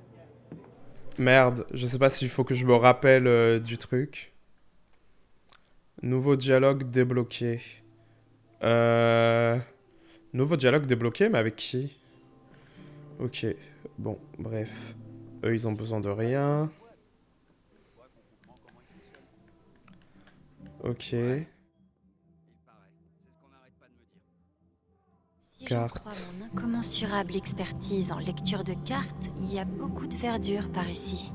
Merde, je sais pas s'il faut que je me rappelle du truc. Nouveau dialogue débloqué. Nouveau dialogue débloqué, mais avec qui? Ok, bon, bref. Eux, ils ont besoin de rien. Ok. Si j'en crois mon incommensurable expertise en lecture de cartes, il y a beaucoup de verdure par ici.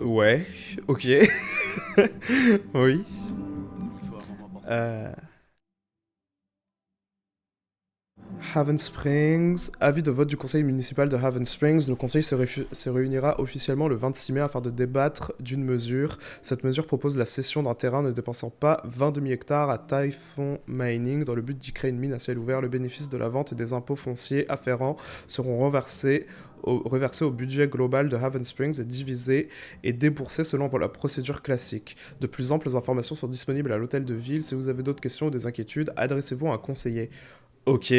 Ouais, ok. Oui. Haven Springs. Avis de vote du conseil municipal de Haven Springs. Le conseil se réunira officiellement le 26 mai afin de débattre d'une mesure. Cette mesure propose la cession d'un terrain ne dépensant pas 20 demi-hectares à Typhon Mining dans le but d'y créer une mine à ciel ouvert. Le bénéfice de la vente et des impôts fonciers afférents seront reversés au budget global de Haven Springs et divisé et déboursé selon la procédure classique. De plus amples informations sont disponibles à l'hôtel de ville. Si vous avez d'autres questions ou des inquiétudes, adressez-vous à un conseiller. Ok.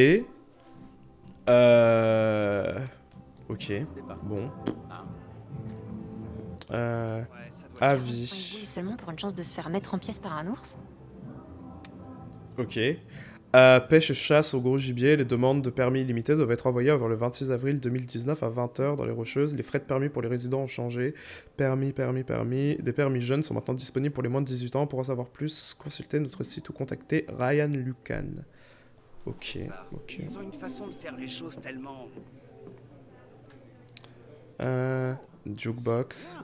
Ok. Bon. Avis. Seulement pour une chance de se faire mettre en pièces par un ours? Ok. Pêche et chasse au gros gibier, les demandes de permis illimités doivent être envoyées avant le 26 avril 2019 à 20h dans les Rocheuses. Les frais de permis pour les résidents ont changé. Permis. Des permis jeunes sont maintenant disponibles pour les moins de 18 ans. Pour en savoir plus, consultez notre site ou contactez Ryan Lucan. Ok, ok. Ils ont une façon de faire les choses tellement... Jukebox.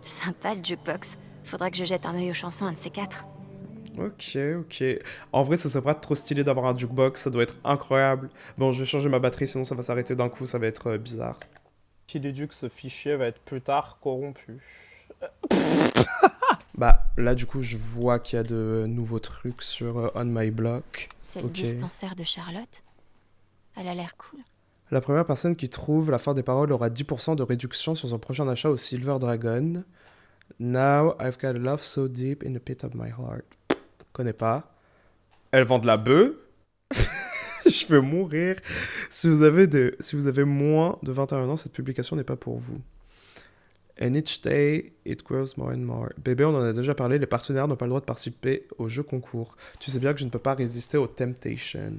Sympa le jukebox. Faudra que je jette un œil aux chansons, un de ces quatre. Ok, ok. En vrai, ça serait pas trop stylé d'avoir un jukebox, ça doit être incroyable. Bon, je vais changer ma batterie, sinon ça va s'arrêter d'un coup, ça va être bizarre. Killejux, ce fichier va être plus tard corrompu. Bah, là, du coup, je vois qu'il y a de nouveaux trucs sur On My Block. C'est le dispensaire de Charlotte. Elle a l'air cool. La première personne qui trouve la fin des paroles aura 10% de réduction sur son prochain achat au Silver Dragon. Now I've got a love so deep in the pit of my heart. Connais pas. Elle vend de la bœuf. Je Je vais mourir. Si vous avez moins de 21 ans, cette publication n'est pas pour vous. And each day, it grows more and more. Bébé, on en a déjà parlé, les partenaires n'ont pas le droit de participer au jeu concours. Tu sais bien que je ne peux pas résister aux temptations.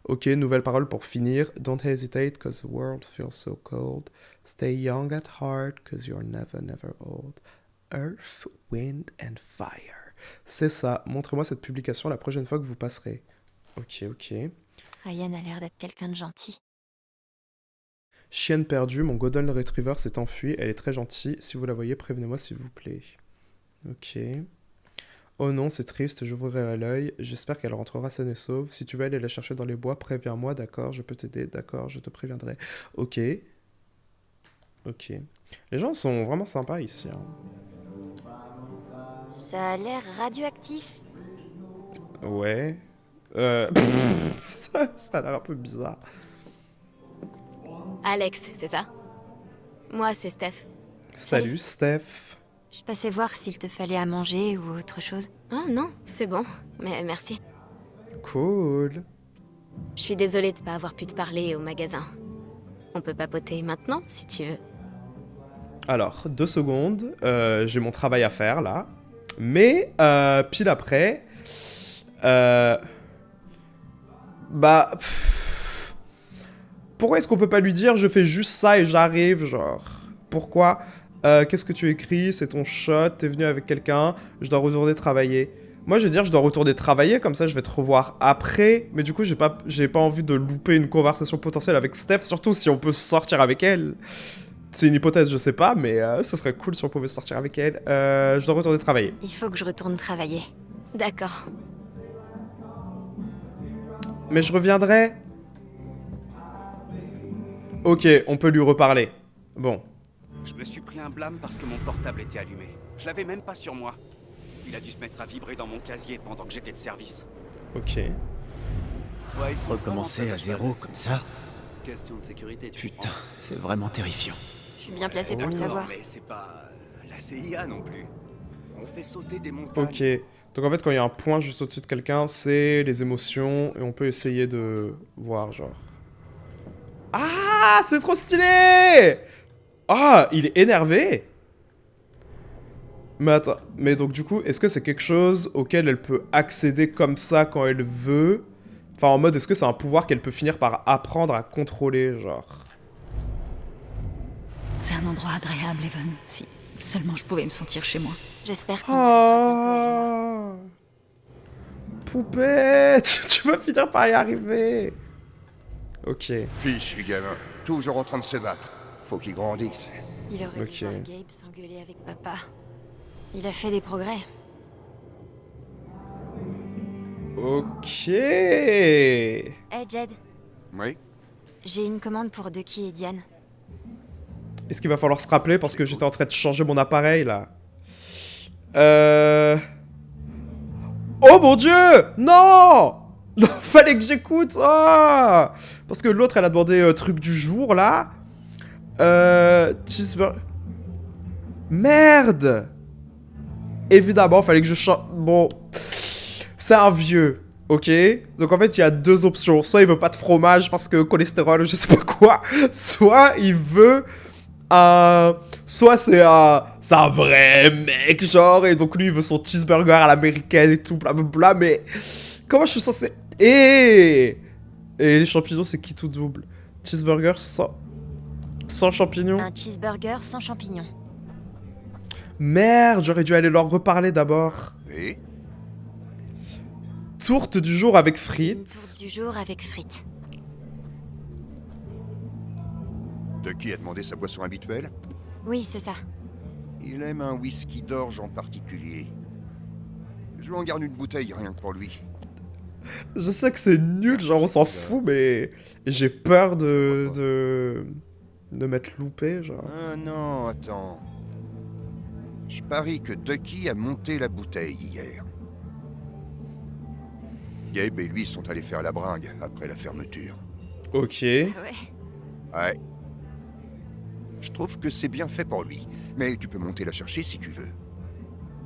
Ok, nouvelle parole pour finir. Don't hesitate, cause the world feels so cold. Stay young at heart, cause you're never, never old. Earth, wind and fire. C'est ça. Montrez-moi cette publication la prochaine fois que vous passerez. Ok. Ryan a l'air d'être quelqu'un de gentil. Chienne perdue, mon Golden Retriever s'est enfui. Elle est très gentille. Si vous la voyez, prévenez-moi s'il vous plaît. Ok. Oh non, c'est triste, j'ouvrirai l'œil. J'espère qu'elle rentrera saine et sauve. Si tu veux aller la chercher dans les bois, préviens-moi, d'accord, je peux t'aider, d'accord, je te préviendrai. Ok. Les gens sont vraiment sympas ici. Hein. Ça a l'air radioactif. Ouais. Ça a l'air un peu bizarre. Alex, c'est ça? Moi, c'est Steph. Salut, Steph. Je passais voir s'il te fallait à manger ou autre chose. Oh non, c'est bon. Mais merci. Cool. Je suis désolée de pas avoir pu te parler au magasin. On peut papoter maintenant, si tu veux. Alors, 2 secondes. J'ai mon travail à faire, là. Mais, pile après... Pourquoi est-ce qu'on peut pas lui dire je fais juste ça et j'arrive, genre? Pourquoi? Qu'est-ce que tu écris? C'est ton shot, t'es venu avec quelqu'un, je dois retourner travailler. Moi je vais dire je dois retourner travailler, comme ça je vais te revoir après, mais du coup j'ai pas envie de louper une conversation potentielle avec Steph, surtout si on peut sortir avec elle. C'est une hypothèse, je sais pas, mais ce serait cool si on pouvait sortir avec elle. Je dois retourner travailler. Il faut que je retourne travailler. D'accord. Mais je reviendrai. Ok, on peut lui reparler. Bon. Je me suis pris un blâme parce que mon portable était allumé. Je l'avais même pas sur moi. Il a dû se mettre à vibrer dans mon casier pendant que j'étais de service. Ok. Ouais, Recommencer à zéro comme ça? Question de sécurité, Putain, c'est vraiment terrifiant. Je suis bien placé pour le savoir. Mais c'est pas la CIA non plus. On fait sauter des montagnes. Ok. Donc en fait, quand il y a un point juste au-dessus de quelqu'un, c'est les émotions, et on peut essayer de voir, genre... Ah, c'est trop stylé! Ah, il est énervé! Mais attends, mais donc du coup, est-ce que c'est quelque chose auquel elle peut accéder comme ça quand elle veut? Enfin, en mode, est-ce que c'est un pouvoir qu'elle peut finir par apprendre à contrôler, genre? C'est un endroit agréable, Evan. Si seulement je pouvais me sentir chez moi. J'espère que... Oh, poupette, tu vas finir par y arriver. Ok. Fichu gamin, toujours en train de se battre. Faut qu'il grandisse. Il aurait dû voir Gabe s'engueuler avec papa. Il a fait des progrès. Ok. Hey Jed. Oui. J'ai une commande pour Ducky et Diane. Est-ce qu'il va falloir se rappeler parce que j'étais en train de changer mon appareil là? Oh mon dieu! Non! Fallait que j'écoute! Oh! Parce que l'autre elle a demandé truc du jour là. Cheeseburger. Merde! Évidemment, fallait que je change. Bon. C'est un vieux. Ok? Donc en fait, il y a 2 options. Soit il veut pas de fromage parce que cholestérol, je sais pas quoi. Soit il veut. Soit c'est un vrai mec, genre, et donc lui il veut son cheeseburger à l'américaine et tout, blablabla, mais comment je suis censé. Et les champignons, c'est qui tout double? Cheeseburger sans champignons? Un cheeseburger sans champignons. Merde, j'aurais dû aller leur reparler d'abord. Oui. Tourte du jour avec frites. Tourte du jour avec frites. De qui a demandé sa boisson habituelle? Oui, c'est ça. Il aime un whisky d'orge en particulier. Je lui en garde une bouteille, rien que pour lui. Je sais que c'est nul, genre on s'en fout, mais j'ai peur de m'être loupé, genre. Ah non, attends. Je parie que Ducky a monté la bouteille hier. Gabe et lui sont allés faire la bringue après la fermeture. Ok. Ouais. Je trouve que c'est bien fait pour lui. Mais tu peux monter la chercher si tu veux.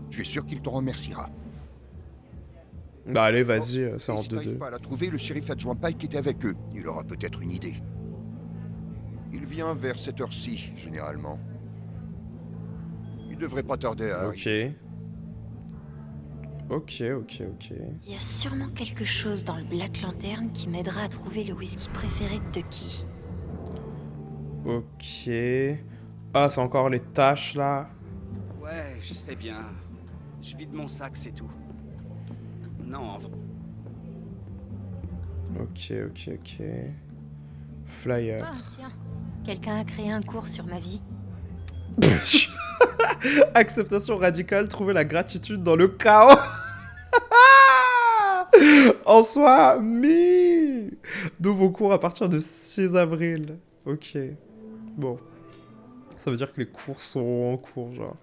Je suis sûr qu'il t'en remerciera. Bah allez, vas-y, c'est en Et si t'arrives 2-2. pas à la trouver, le shérif adjoint Pike était avec eux. Il aura peut-être une idée. Il vient vers cette heure-ci, généralement. Il devrait pas tarder à arriver. Ok. Il y a sûrement quelque chose dans le Black Lantern qui m'aidera à trouver le whisky préféré de Ducky. Ok. Ah, c'est encore les tâches là. Ouais, je sais bien. Je vide mon sac, c'est tout. Non, en vrai. Ok. Flyer. Ah, tiens. Quelqu'un a créé un cours sur ma vie. Acceptation radicale, trouver la gratitude dans le chaos. En soi, nouveau cours à partir de 6 avril. Ok. Bon. Ça veut dire que les cours sont en cours, genre.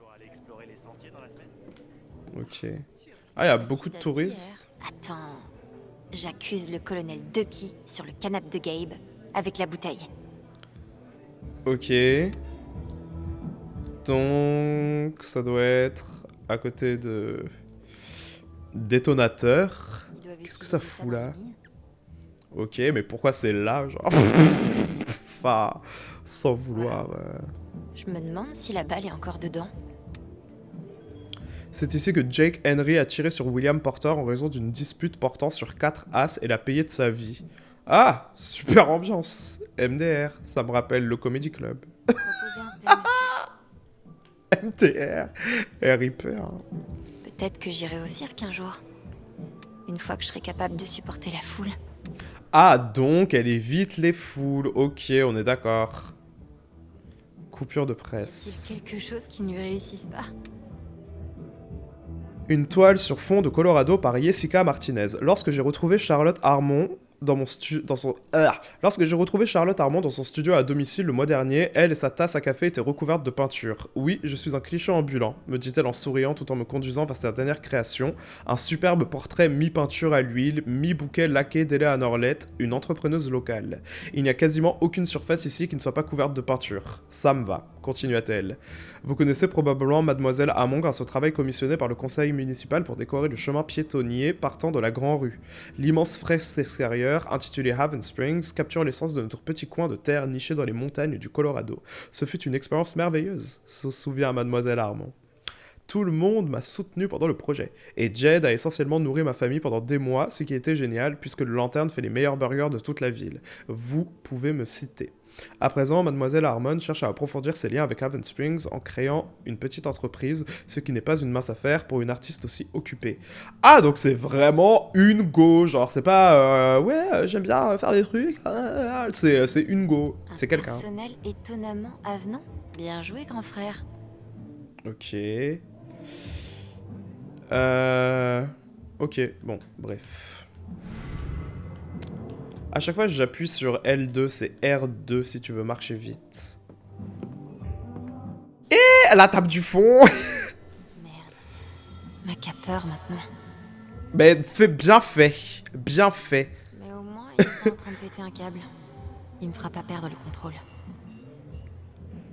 Ok. Ah, il y a beaucoup de touristes. Attends. J'accuse le colonel Ducky sur le canapé de Gabe avec la bouteille. Ok. Donc, ça doit être à côté de... Détonateur. Qu'est-ce que ça fout là? Ok, mais pourquoi c'est là, genre? Enfin, sans vouloir... Je me demande si la balle est encore dedans. C'est ici que Jake Henry a tiré sur William Porter en raison d'une dispute portant sur 4 as et l'a payé de sa vie. Ah, super ambiance. MDR, ça me rappelle le Comedy Club. MDR, RIP. Peut-être que j'irai au cirque un jour. Une fois que je serai capable de supporter la foule. Ah, donc elle évite les foules. Ok, on est d'accord. Coupure de presse. C'est quelque chose qui ne lui réussisse pas. Une toile sur fond de Colorado par Jessica Martinez. Lorsque j'ai retrouvé Charlotte Harmon dans son studio à domicile le mois dernier, elle et sa tasse à café étaient recouvertes de peinture. Oui, je suis un cliché ambulant, me dit-elle en souriant tout en me conduisant vers sa dernière création, un superbe portrait mi-peinture à l'huile, mi-bouquet laqué d'Eleanor Orlett, une entrepreneuse locale. Il n'y a quasiment aucune surface ici qui ne soit pas couverte de peinture. Ça me va, continua-t-elle. Vous connaissez probablement Mademoiselle Hamon grâce au travail commissionné par le conseil municipal pour décorer le chemin piétonnier partant de la Grand Rue. L'immense fresque extérieure, intitulée Haven Springs, capture l'essence de notre petit coin de terre niché dans les montagnes du Colorado. Ce fut une expérience merveilleuse, se souvient Mademoiselle Harmon. Tout le monde m'a soutenu pendant le projet, et Jed a essentiellement nourri ma famille pendant des mois, ce qui était génial puisque le Lanterne fait les meilleurs burgers de toute la ville. Vous pouvez me citer. À présent, Mademoiselle Harmon cherche à approfondir ses liens avec Haven Springs en créant une petite entreprise, ce qui n'est pas une mince affaire pour une artiste aussi occupée. Ah, donc c'est vraiment une go, genre c'est pas ouais, j'aime bien faire des trucs, c'est une go, c'est quelqu'un. Personnel étonnamment avenant. Bien joué, grand frère. Ok. Ok, bon, bref. À chaque fois que j'appuie sur L2, c'est R2 si tu veux marcher vite. Et la table du fond. Merde. Ma peur maintenant. Mais bien fait. Bien fait. Mais au moins, il est pas en train de péter un câble. Il me fera pas perdre le contrôle.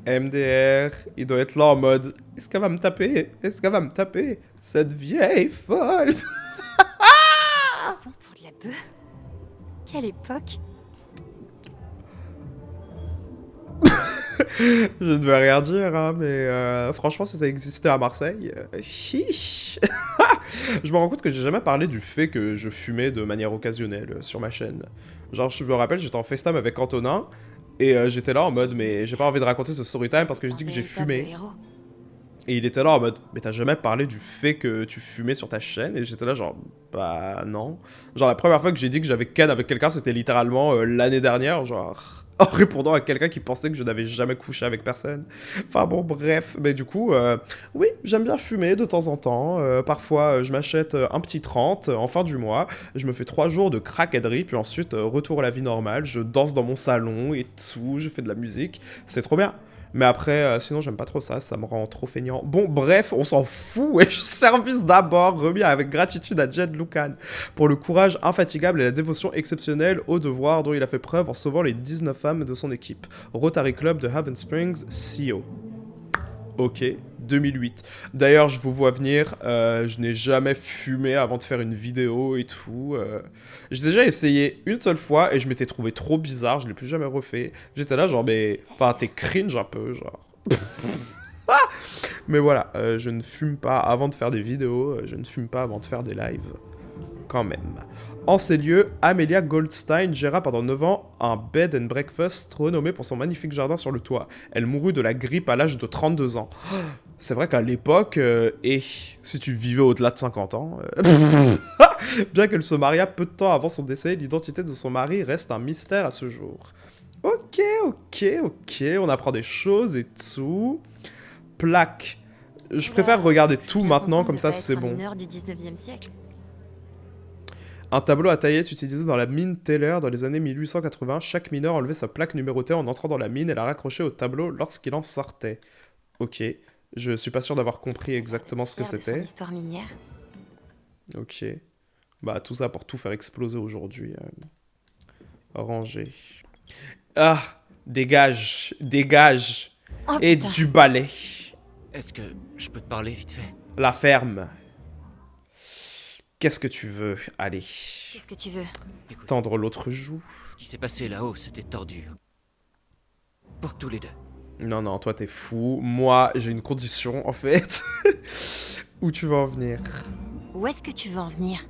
MDR, il doit être là en mode est-ce qu'elle va me taper? Est-ce qu'elle va me taper? Cette vieille folle. Bon pour de la bœuf. Quelle époque. Je ne veux rien dire, hein, mais franchement, si ça existait à Marseille, chiche. Je me rends compte que j'ai jamais parlé du fait que je fumais de manière occasionnelle sur ma chaîne. Genre, je me rappelle, j'étais en FaceTime avec Antonin, et j'étais là en mode, mais j'ai pas envie de raconter ce storytime parce que je dis que j'ai fumé. Et il était là en mode, mais t'as jamais parlé du fait que tu fumais sur ta chaîne? Et j'étais là genre, bah non. Genre la première fois que j'ai dit que j'avais ken avec quelqu'un, c'était littéralement l'année dernière, genre, en répondant à quelqu'un qui pensait que je n'avais jamais couché avec personne. Enfin bon, bref. Mais du coup, oui, j'aime bien fumer de temps en temps. Parfois, je m'achète un petit 30 en fin du mois. Je me fais 3 jours de craquaderie, puis ensuite, retour à la vie normale. Je danse dans mon salon et tout, je fais de la musique. C'est trop bien. Mais après, sinon j'aime pas trop ça, ça me rend trop feignant. Bon, bref, on s'en fout, wesh. Service d'abord, remis avec gratitude à Jed Lucan pour le courage infatigable et la dévotion exceptionnelle au devoir dont il a fait preuve en sauvant les 19 femmes de son équipe. Rotary Club de Haven Springs, CEO. Ok, 2008. D'ailleurs, je vous vois venir, je n'ai jamais fumé avant de faire une vidéo et tout. J'ai déjà essayé une seule fois et je m'étais trouvé trop bizarre, je l'ai plus jamais refait. J'étais là genre, mais... Enfin, t'es cringe un peu, genre... Mais voilà, je ne fume pas avant de faire des vidéos, je ne fume pas avant de faire des lives, quand même. En ces lieux, Amelia Goldstein géra pendant 9 ans un bed and breakfast renommé pour son magnifique jardin sur le toit. Elle mourut de la grippe à l'âge de 32 ans. C'est vrai qu'à l'époque, et si tu vivais au-delà de 50 ans, bien qu'elle se maria peu de temps avant son décès, l'identité de son mari reste un mystère à ce jour. Ok, on apprend des choses et tout. Plaque. Je préfère regarder tout maintenant, comme ça c'est bon. Du 19e siècle. Un tableau à tailler est utilisé dans la mine Taylor dans les années 1880. Chaque mineur enlevait sa plaque numérotée en entrant dans la mine et la raccrochait au tableau lorsqu'il en sortait. Ok, je suis pas sûr d'avoir compris exactement ce que c'était. Histoire minière. Ok. Bah tout ça pour tout faire exploser aujourd'hui. Ranger. Ah, dégage, dégage. Oh, et putain. Du balai. Est-ce que je peux te parler vite fait? La ferme. Qu'est-ce que tu veux? Allez. Qu'est-ce que tu veux? Écoute, tendre l'autre joue. ce qui s'est passé là-haut, c'était tordu. Pour tous les deux. Non, non, toi t'es fou. Moi, j'ai une condition, en fait. Où tu veux en venir? Où est-ce que tu veux en venir?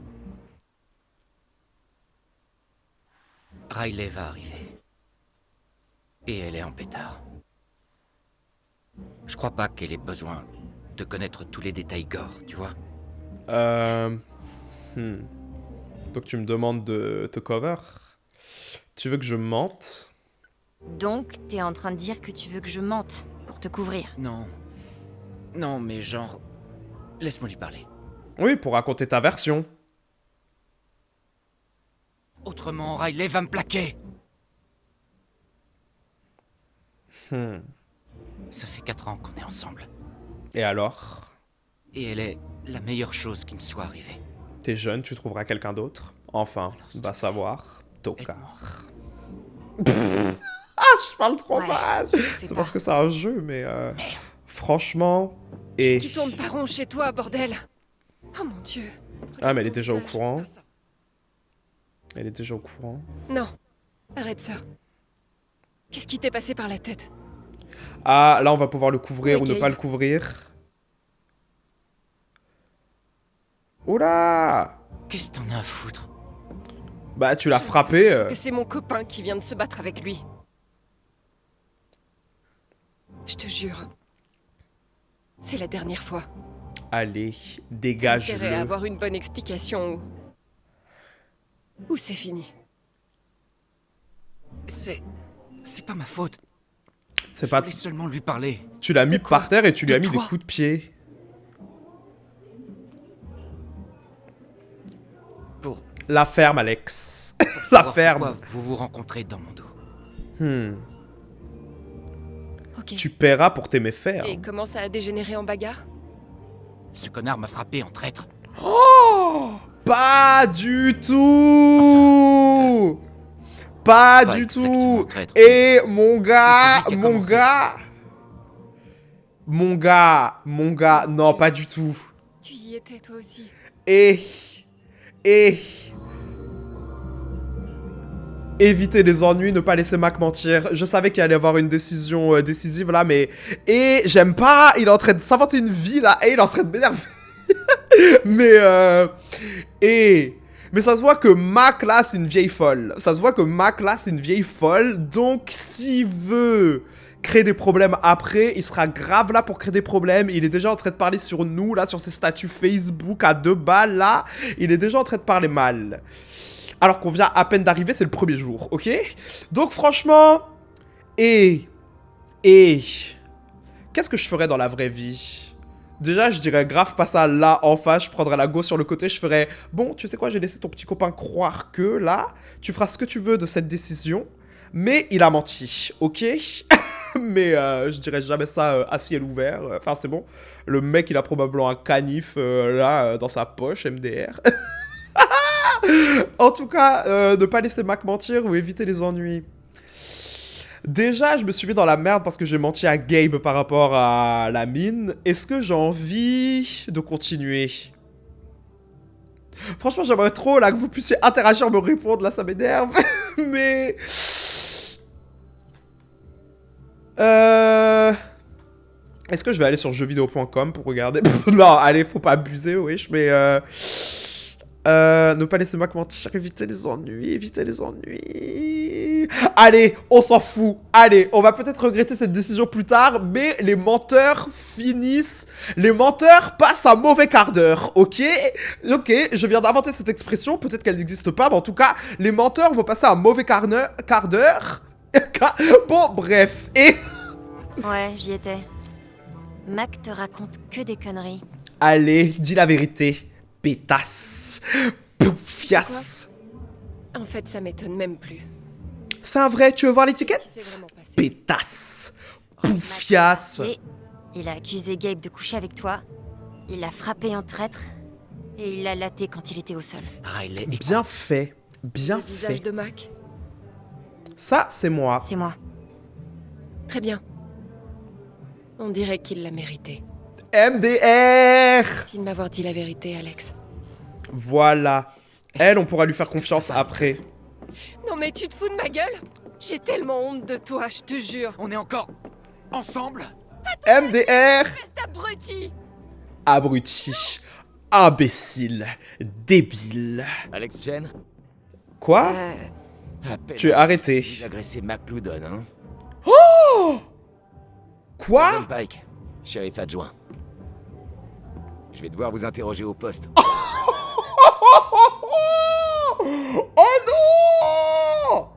Riley va arriver. Et elle est en pétard. Je crois pas qu'elle ait besoin de connaître tous les détails gore, tu vois. Donc tu me demandes de te cover? Tu veux que je mente? Donc, t'es en train de dire que tu veux que je mente pour te couvrir? Non. Non, mais genre... Laisse-moi lui parler. Oui, pour raconter ta version. Autrement, Riley va me plaquer. Ça fait 4 ans qu'on est ensemble. Et alors? Et elle est la meilleure chose qui me soit arrivée. T'es jeune, tu trouveras quelqu'un d'autre. Enfin, va savoir. Tocard. Ah, je parle trop mal. C'est parce que c'est un jeu, mais franchement... Et... Qu'est-ce qui tourne pas rond chez toi, bordel? Oh mon Dieu. Ah, mais elle est déjà au courant. Elle est déjà au courant. Non, arrête ça. Qu'est-ce qui t'est passé par la tête? Ah, là, on va pouvoir le couvrir Ouais, ou ne Gabe. pas le couvrir. Oula! Qu'est-ce que t'en as à foutre? Bah, tu l'as frappé. Que c'est mon copain qui vient de se battre avec lui. Je te jure. C'est la dernière fois. Allez, Intérêt à dégage-le. avoir une bonne explication ou c'est fini. C'est pas ma faute. C'est Je pas... voulais seulement lui parler. Tu l'as mis par terre et tu lui as mis des toi coups de pied. Pour La ferme, Alex. La savoir ferme. pourquoi vous vous rencontrez dans mon dos. Ok. Tu paieras pour tes méfaits. Et comment ça a dégénéré en bagarre? Ce connard m'a frappé en traître. Oh! Pas du tout! Pas du exactement tout! traître. Et mon gars, C'est lui qui a mon commencé. gars, non, pas du tout. Tu y étais toi aussi. Et éviter les ennuis, ne pas laisser Mac mentir. Je savais qu'il allait y avoir une décision décisive là, mais... Et j'aime pas, il est en train de s'inventer une vie là, et il est en train de m'énerver. Mais ça se voit que Mac là, c'est une vieille folle. Donc s'il veut créer des problèmes après, il sera grave là pour créer des problèmes. Il est déjà en train de parler sur nous là, sur ses statuts Facebook à 2 balles là. Il est déjà en train de parler mal. Alors qu'on vient à peine d'arriver, c'est le premier jour, ok? Donc franchement... Qu'est-ce que je ferais dans la vraie vie? Déjà, je dirais grave pas ça là en face, je prendrais la go sur le côté, je ferais... Bon, tu sais quoi, j'ai laissé ton petit copain croire que là, tu feras ce que tu veux de cette décision, mais il a menti, ok? Mais je dirais jamais ça à ciel ouvert, enfin c'est bon. Le mec, il a probablement un canif là, dans sa poche, MDR. En tout cas, ne pas laisser Mac mentir ou éviter les ennuis. Déjà, je me suis mis dans la merde parce que j'ai menti à Gabe par rapport à la mine. Est-ce que j'ai envie de continuer? Franchement, j'aimerais trop là que vous puissiez interagir, me répondre. Là, ça m'énerve. Mais... Est-ce que je vais aller sur jeuxvideo.com pour regarder? Non, allez, faut pas abuser, wesh, mais... ne pas laisser Mac mentir, éviter les ennuis, éviter les ennuis... Allez, on s'en fout. Allez, on va peut-être regretter cette décision plus tard, mais les menteurs finissent... Les menteurs passent un mauvais quart d'heure, ok? Ok, je viens d'inventer cette expression, peut-être qu'elle n'existe pas, mais en tout cas, les menteurs vont passer un mauvais quart d'heure. Bon, bref, et... Ouais, j'y étais. Mac te raconte que des conneries. Allez, dis la vérité. Pétasse. Poufias. En fait, ça m'étonne même plus. C'est un vrai, tu veux voir l'étiquette? Pétasse. Poufias. Il a accusé Gabe de coucher avec toi. Il l'a frappé en traître. Et il l'a laté quand il était au sol. Riley, bien fait. Bien Le fait. visage de Mac. Ça, c'est moi. C'est moi. Très bien. On dirait qu'il l'a mérité. MDR. Merci de m'avoir dit la vérité, Alex. Voilà. Elle, on pourra lui faire confiance après. Non mais tu te fous de ma gueule? J'ai tellement honte de toi, je te jure. On est encore ensemble? MDR. Abruti. Abruti. Imbécile. Débile. Alex Chen? Quoi? Tu es arrêté. J'ai agressé McLoudon, hein? Oh! Quoi? John Pike, shérif adjoint. Je vais devoir vous interroger au poste. Oh non!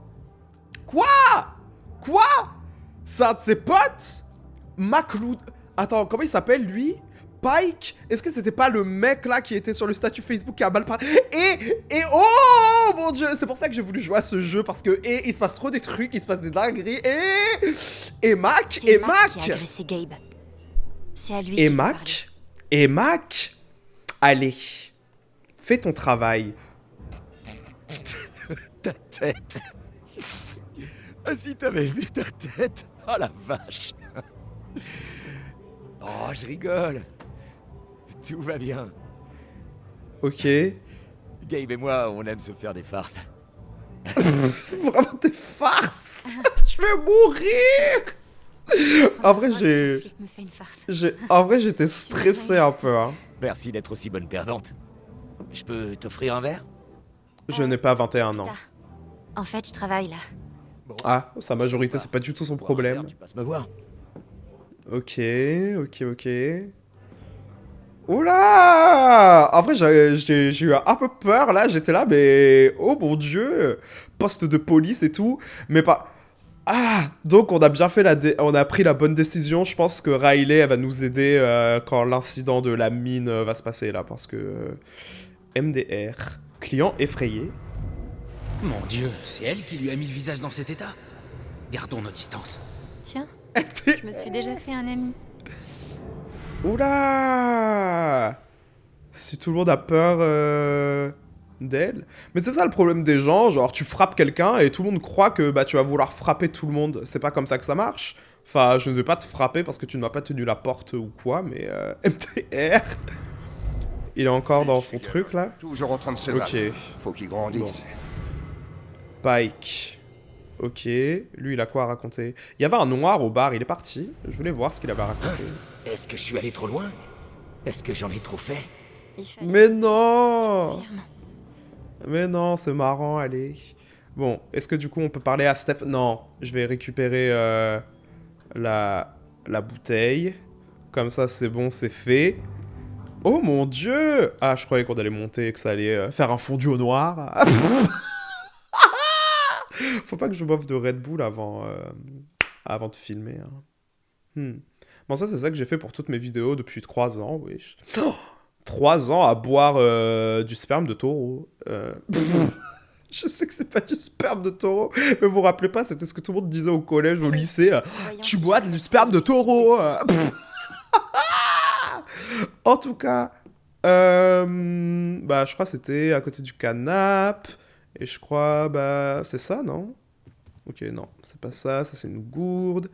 Quoi? Quoi? C'est un de ses potes? McLeod... Attends, comment il s'appelle lui? Pike? Est-ce que c'était pas le mec là qui était sur le statut Facebook qui a mal parlé? Et oh mon dieu! C'est pour ça que j'ai voulu jouer à ce jeu parce que il se passe trop des trucs, il se passe des dingueries et Mac qui a agressé Gabe. C'est à lui. Et Mac, allez, fais ton travail. Ta tête. Ah, si t'avais vu ta tête. Oh la vache. Oh, je rigole. Tout va bien. Ok. Gabe et moi, on aime se faire des farces. Vraiment des farces. Je vais mourir. En vrai, En vrai, j'étais stressé un peu, hein. Merci d'être aussi bonne perdante. Je peux t'offrir un verre? Je n'ai pas 21 ans. En fait, je travaille là. Ah, sa majorité, c'est pas du tout son problème. Tu passes me voir. Ok. Oula! En vrai, j'ai eu un peu peur, là. J'étais là, mais... Oh mon dieu! Poste de police et tout. Mais pas... Ah! Donc, on a bien fait on a pris la bonne décision. Je pense que Riley, elle va nous aider quand l'incident de la mine va se passer, là. Parce que... MDR. Client effrayé. Mon dieu, c'est elle qui lui a mis le visage dans cet état. Gardons nos distances. Tiens, je me suis déjà fait un ami. Oula! Si tout le monde a peur d'elle. Mais c'est ça le problème des gens, genre tu frappes quelqu'un et tout le monde croit que bah, tu vas vouloir frapper tout le monde. C'est pas comme ça que ça marche. Enfin, je ne vais pas te frapper parce que tu ne m'as pas tenu la porte ou quoi, mais MTR. Il est encore dans son truc là. Toujours en train de se battre. Faut qu'il grandisse. Bon. Pike. Ok, lui il a quoi à raconter? Il y avait un noir au bar, il est parti. Je voulais voir ce qu'il avait à raconter. Est-ce que je suis allé trop loin? Est-ce que j'en ai trop fait? Mais non! Mais non, c'est marrant, allez. Bon, est-ce que du coup on peut parler à Steph? Non, je vais récupérer la bouteille. Comme ça c'est bon, c'est fait. Oh mon dieu! Ah, je croyais qu'on allait monter et que ça allait faire un fondu au noir. Faut pas que je boive de Red Bull avant de filmer. Hein. Bon, ça, c'est ça que j'ai fait pour toutes mes vidéos depuis 3 ans, oui. 3 ans à boire du sperme de taureau. Je sais que c'est pas du sperme de taureau, mais vous vous rappelez pas, c'était ce que tout le monde disait au collège, au lycée. Tu bois du sperme de taureau. En tout cas, bah, je crois que c'était à côté du canapé. Et je crois, bah, c'est ça, non? Ok, non, c'est pas ça. Ça, c'est une gourde.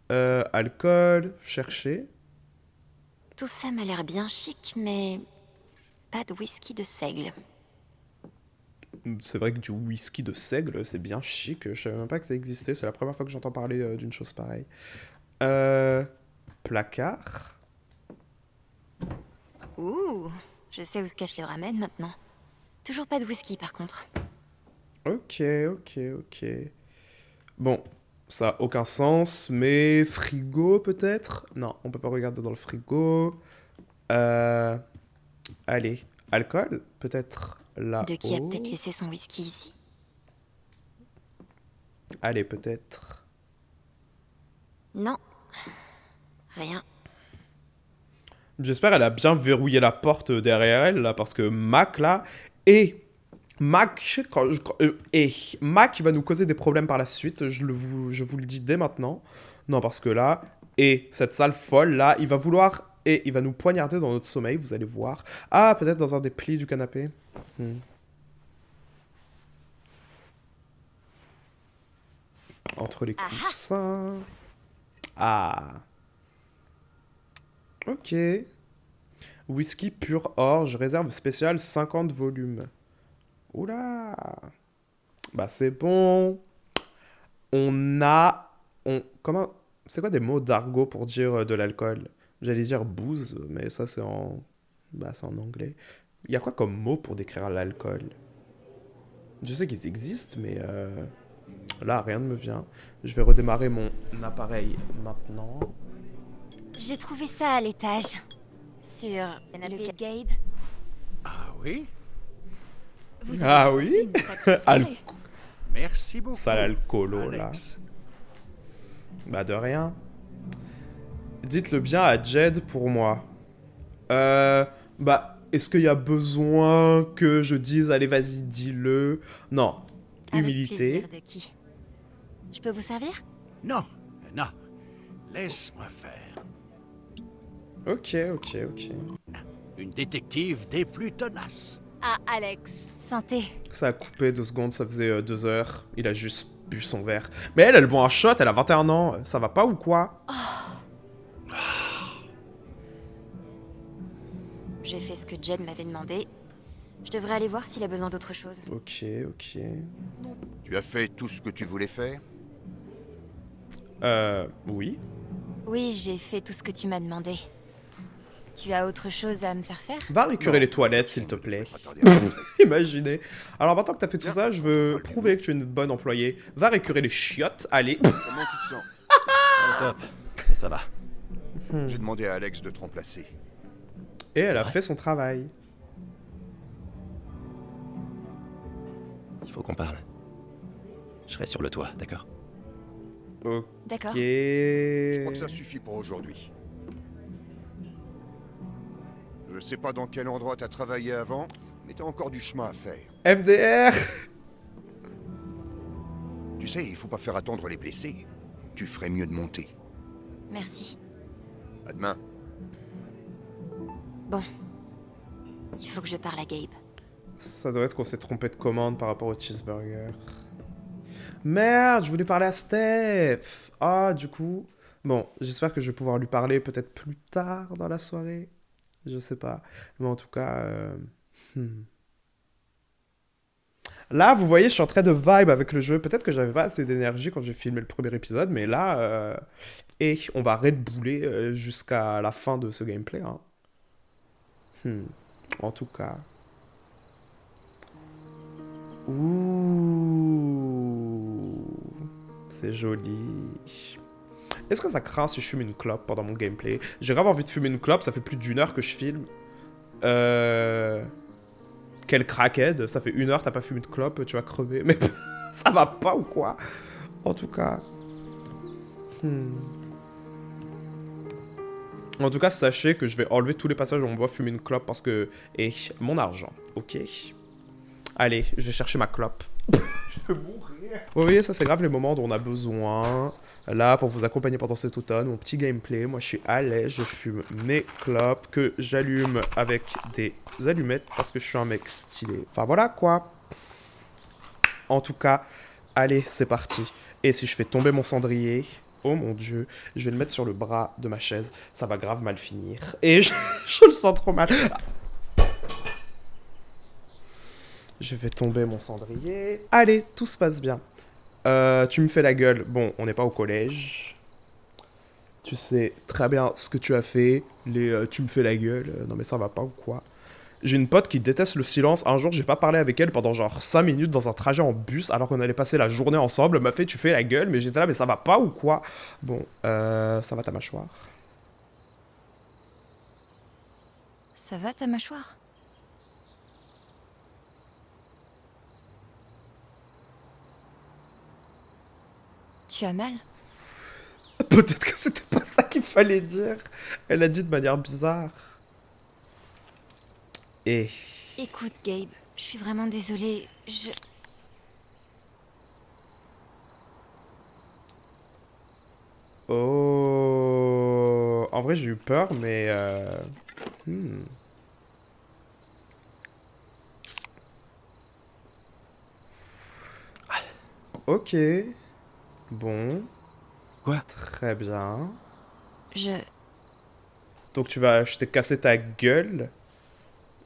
Alcool, chercher. Tout ça m'a l'air bien chic, mais pas de whisky de seigle. C'est vrai que du whisky de seigle, c'est bien chic. Je savais même pas que ça existait. C'est la première fois que j'entends parler d'une chose pareille. Placard. Ouh, je sais où se cache le ramen maintenant. Toujours pas de whisky par contre. Ok. Bon, ça a aucun sens, mais frigo peut-être? Non, on peut pas regarder dans le frigo. Allez, alcool peut-être là-haut. De qui a peut-être laissé son whisky ici? Allez, peut-être. Non. Rien. J'espère qu'elle a bien verrouillé la porte derrière elle, là, parce que Mac, là, et Mac, Mac, il va nous causer des problèmes par la suite, je vous le dis dès maintenant. Non, parce que là, et cette sale folle, là, il va vouloir, et il va nous poignarder dans notre sommeil, vous allez voir. Ah, peut-être dans un des plis du canapé. Entre les coussins. Ah. Ok. Whisky pur orge, réserve spéciale 50 volumes. Oula. Bah c'est bon. Comment... C'est quoi des mots d'argot pour dire de l'alcool? J'allais dire booze, mais ça c'est en... Bah c'est en anglais. Il y a quoi comme mot pour décrire l'alcool? Je sais qu'ils existent, mais... Là, rien ne me vient. Je vais redémarrer mon appareil maintenant. J'ai trouvé ça à l'étage. Sur le Gabe. Ah oui? Vous Ah avez oui? passé une sacrée soirée. Merci beaucoup. Ça l'alcoolo, là. Alex. Bah de rien. Dites-le bien à Jed pour moi. Bah, est-ce qu'il y a besoin que je dise, allez vas-y, dis-le? Non. Humilité. Avec plaisir, de qui? Je peux vous servir? Non, non. Laisse-moi faire. Ok. Une détective des plus tenaces. Ah, Alex. Santé. Ça a coupé 2 secondes, ça faisait 2 heures. Il a juste bu son verre. Mais elle boit un shot, elle a 21 ans. Ça va pas ou quoi? J'ai fait ce que Jed m'avait demandé. Je devrais aller voir s'il a besoin d'autre chose. Ok. Tu as fait tout ce que tu voulais faire? Oui. Oui, j'ai fait tout ce que tu m'as demandé. Tu as autre chose à me faire faire? Va récurer les toilettes, s'il te plaît. Imaginez. Alors maintenant que t'as fait tout ça, je veux prouver que tu es une bonne employée. Va récurer les chiottes, allez. Comment tu te sens? Top. Et ça va. J'ai demandé à Alex de te remplacer. Et elle a fait son travail. Il faut qu'on parle. Je serai sur le toit, d'accord? Ok. D'accord. Je crois que ça suffit pour aujourd'hui. Je sais pas dans quel endroit t'as travaillé avant, mais t'as encore du chemin à faire. MDR. Tu sais, il faut pas faire attendre les blessés. Tu ferais mieux de monter. Merci. À demain. Bon. Il faut que je parle à Gabe. Ça doit être qu'on s'est trompé de commande par rapport au cheeseburger. Merde, je voulais parler à Steph. Ah, du coup... Bon, j'espère que je vais pouvoir lui parler peut-être plus tard dans la soirée. Je sais pas. Mais en tout cas... Là, vous voyez, je suis en train de vibe avec le jeu. Peut-être que j'avais pas assez d'énergie quand j'ai filmé le premier épisode, mais là... Et on va Red Buller jusqu'à la fin de ce gameplay. Hein. En tout cas... Ouh, c'est joli. Est-ce que ça craint si je fume une clope pendant mon gameplay? J'ai grave envie de fumer une clope, ça fait plus d'1 heure que je filme. Quel crackhead, ça fait 1 heure, t'as pas fumé de clope, tu vas crever. Mais ça va pas ou quoi? En tout cas... En tout cas, sachez que je vais enlever tous les passages où on me voit fumer une clope parce que... Et mon argent, ok? Allez, je vais chercher ma clope. Je peux mourir. Vous voyez, ça c'est grave les moments dont on a besoin. Là, pour vous accompagner pendant cet automne, mon petit gameplay. Moi, je suis à l'aise, je fume mes clopes que j'allume avec des allumettes parce que je suis un mec stylé. Enfin, voilà quoi. En tout cas, Allez, c'est parti. Et si je fais tomber mon cendrier... Oh mon dieu, je vais le mettre sur le bras de ma chaise. Ça va grave mal finir. Et je le sens trop mal. Je vais tomber mon cendrier. Allez, tout se passe bien. Tu me fais la gueule. Bon, on n'est pas au collège. Tu sais très bien ce que tu as fait. Tu me fais la gueule. Non mais ça va pas ou quoi? J'ai une pote qui déteste le silence. Un jour, j'ai pas parlé avec elle pendant genre 5 minutes dans un trajet en bus alors qu'on allait passer la journée ensemble. Elle m'a fait tu fais la gueule, mais j'étais là, mais ça va pas ou quoi? Bon, ça va ta mâchoire? Ça va ta mâchoire? Tu as mal? Peut-être que c'était pas ça qu'il fallait dire. Elle a dit de manière bizarre. Et... Écoute, Gabe, je suis vraiment désolée, Oh... En vrai, j'ai eu peur, mais... Ok. Bon. Quoi? Très bien. Donc je t'ai cassé ta gueule,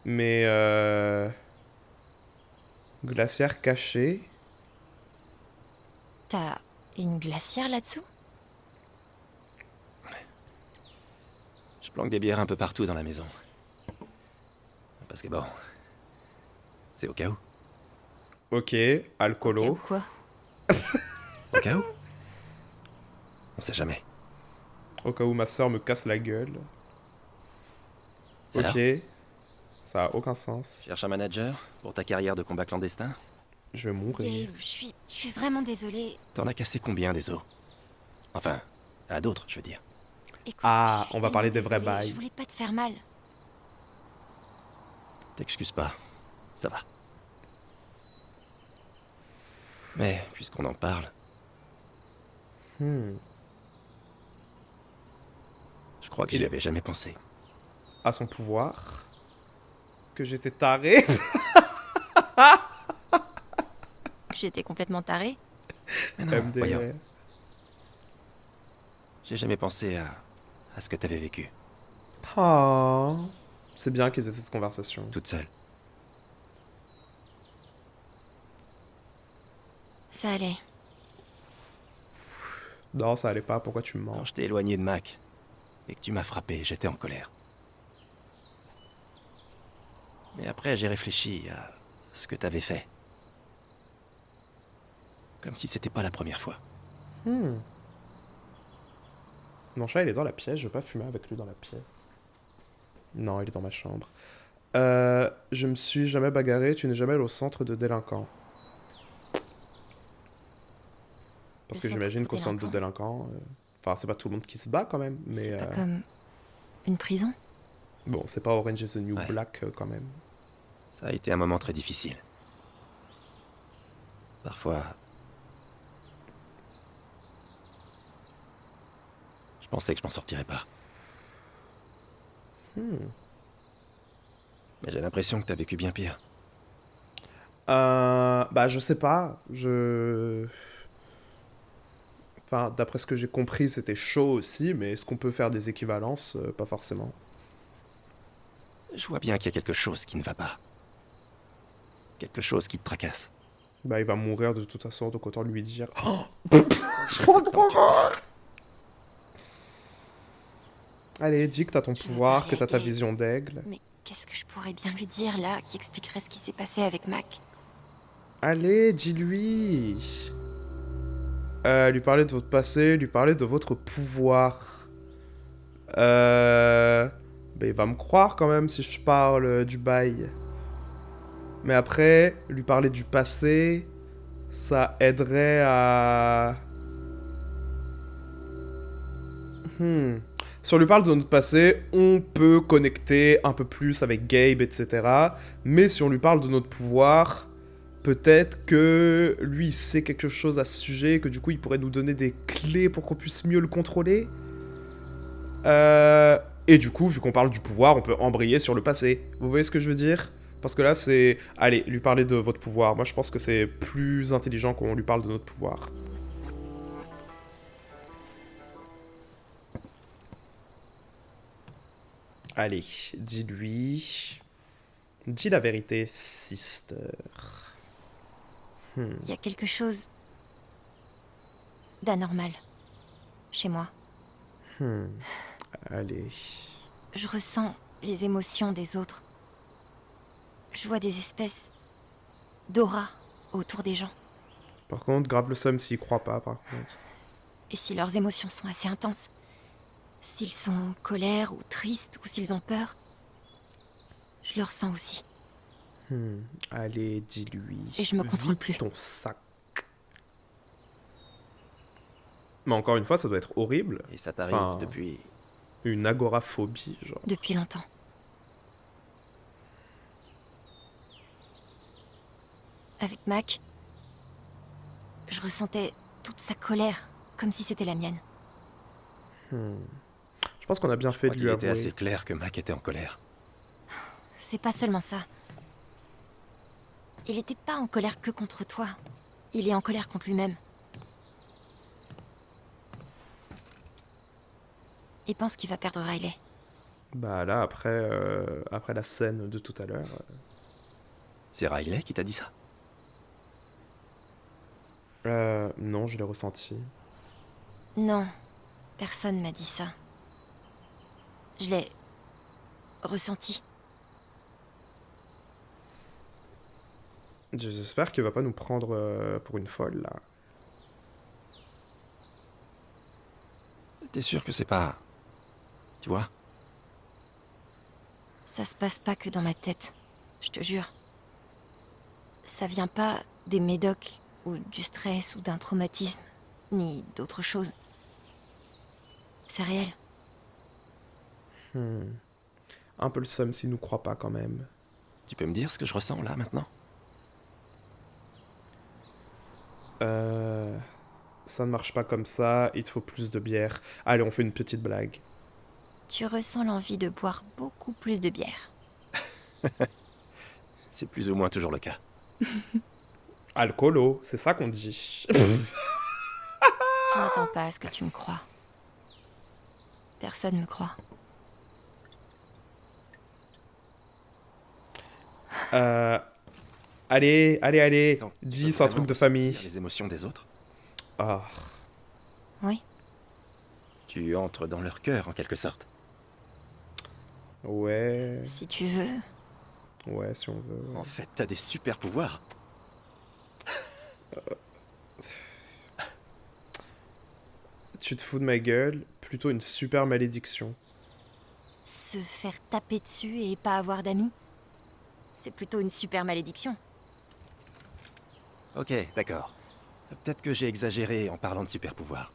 mais glacière cachée. T'as une glacière là-dessous? Je planque des bières un peu partout dans la maison. Parce que bon... C'est au cas où. Ok, alcoolo. Quoi? Au cas où? On sait jamais. Au cas où ma soeur me casse la gueule. Alors? Ok. Ça a aucun sens. Cherche un manager pour ta carrière de combat clandestin? Je vais mourir. Gabe, je suis vraiment désolée. T'en as cassé combien des os? Enfin, à d'autres, je veux dire. Écoute, Ah, on va parler des vrais désolée, bails. Je voulais pas te faire mal. T'excuses pas. Ça va. Mais, puisqu'on en parle... Hmm. Je crois que j'y avais jamais pensé. À son pouvoir. Que j'étais taré. J'étais complètement tarée. Mais non, MDR. voyons. J'ai jamais pensé à ce que t'avais vécu. Oh. C'est bien qu'ils aient cette conversation. Toute seule. Ça allait. Non, ça allait pas. Pourquoi tu me mens? Quand je t'ai éloigné de Mac et que tu m'as frappé, j'étais en colère. Mais après, j'ai réfléchi à ce que t'avais fait. Comme si c'était pas la première fois. Mon chat, il est dans la pièce. Je veux pas fumer avec lui dans la pièce. Non, il est dans ma chambre. Je me suis jamais bagarré. Tu n'es jamais allé au centre de délinquants. Parce que j'imagine qu'au centre de délinquants... Enfin, c'est pas tout le monde qui se bat quand même, mais... C'est pas comme une prison? Bon, c'est pas Orange is the New Black quand même. Ça a été un moment très difficile. Parfois... Je pensais que je m'en sortirais pas. Mais j'ai l'impression que t'as vécu bien pire. Bah, je sais pas. Enfin, d'après ce que j'ai compris, c'était chaud aussi, mais est-ce qu'on peut faire des équivalences? Pas forcément. Je vois bien qu'il y a quelque chose qui ne va pas. Quelque chose qui te tracasse. Bah, il va mourir de toute façon, donc autant lui dire... Oh je prends trop fort. Allez, dis que t'as ton pouvoir, que t'as ta vision d'aigle. Mais qu'est-ce que je pourrais bien lui dire, là, qui expliquerait ce qui s'est passé avec Mac? Allez, dis-lui. Lui parler de votre passé, lui parler de votre pouvoir. Bah, il va me croire quand même si je parle du bail. Mais après, lui parler du passé, ça aiderait à... Si on lui parle de notre passé, on peut connecter un peu plus avec Gabe, etc. Mais si on lui parle de notre pouvoir... Peut-être que lui, il sait quelque chose à ce sujet, et que du coup, il pourrait nous donner des clés pour qu'on puisse mieux le contrôler. Et du coup, vu qu'on parle du pouvoir, on peut embrayer sur le passé. Vous voyez ce que je veux dire? Parce que là, c'est... Allez, lui parler de votre pouvoir. Moi, je pense que c'est plus intelligent qu'on lui parle de notre pouvoir. Allez, dis-lui... Dis la vérité, sister. Il y a quelque chose d'anormal chez moi. Allez. Je ressens les émotions des autres. Je vois des espèces d'aura autour des gens. Par contre, grave le seum s'il croit pas, par contre. Et si leurs émotions sont assez intenses, s'ils sont en colère ou tristes ou s'ils ont peur, je le ressens aussi. Allez, dis-lui. Et je me contrôle plus. Ton sac. Mais encore une fois, ça doit être horrible. Et ça t'arrive depuis... Une agoraphobie, genre. Depuis longtemps. Avec Mac, je ressentais toute sa colère, comme si c'était la mienne. Je pense qu'on a bien fait de lui avouer. Il était assez clair que Mac était en colère. C'est pas seulement ça. Il était pas en colère que contre toi. Il est en colère contre lui-même. Il pense qu'il va perdre Riley. Bah là, après la scène de tout à l'heure... C'est Riley qui t'a dit ça? Non, je l'ai ressenti. Non, personne m'a dit ça. Je l'ai ressenti. J'espère qu'il va pas nous prendre pour une folle, là. T'es sûr que c'est pas... Tu vois? Ça se passe pas que dans ma tête, je te jure. Ça vient pas des médocs, ou du stress, ou d'un traumatisme, ni d'autre chose. C'est réel. Un peu le seum s'il nous croit pas, quand même. Tu peux me dire ce que je ressens, là, maintenant? Ça ne marche pas comme ça, il te faut plus de bière. Allez, on fait une petite blague. Tu ressens l'envie de boire beaucoup plus de bière. C'est plus ou moins toujours le cas. Alcoolo, c'est ça qu'on dit. Je m'attends pas à ce que tu me crois. Personne me croit. Allez. Donc, dis, c'est un truc de famille. Les émotions des autres? Ah. Oui. Tu entres dans leur cœur, en quelque sorte. Ouais. Si tu veux. Ouais, si on veut. En fait, t'as des super pouvoirs. Tu te fous de ma gueule, plutôt une super malédiction. Se faire taper dessus et pas avoir d'amis, c'est plutôt une super malédiction. Ok, d'accord. Peut-être que j'ai exagéré en parlant de super pouvoirs.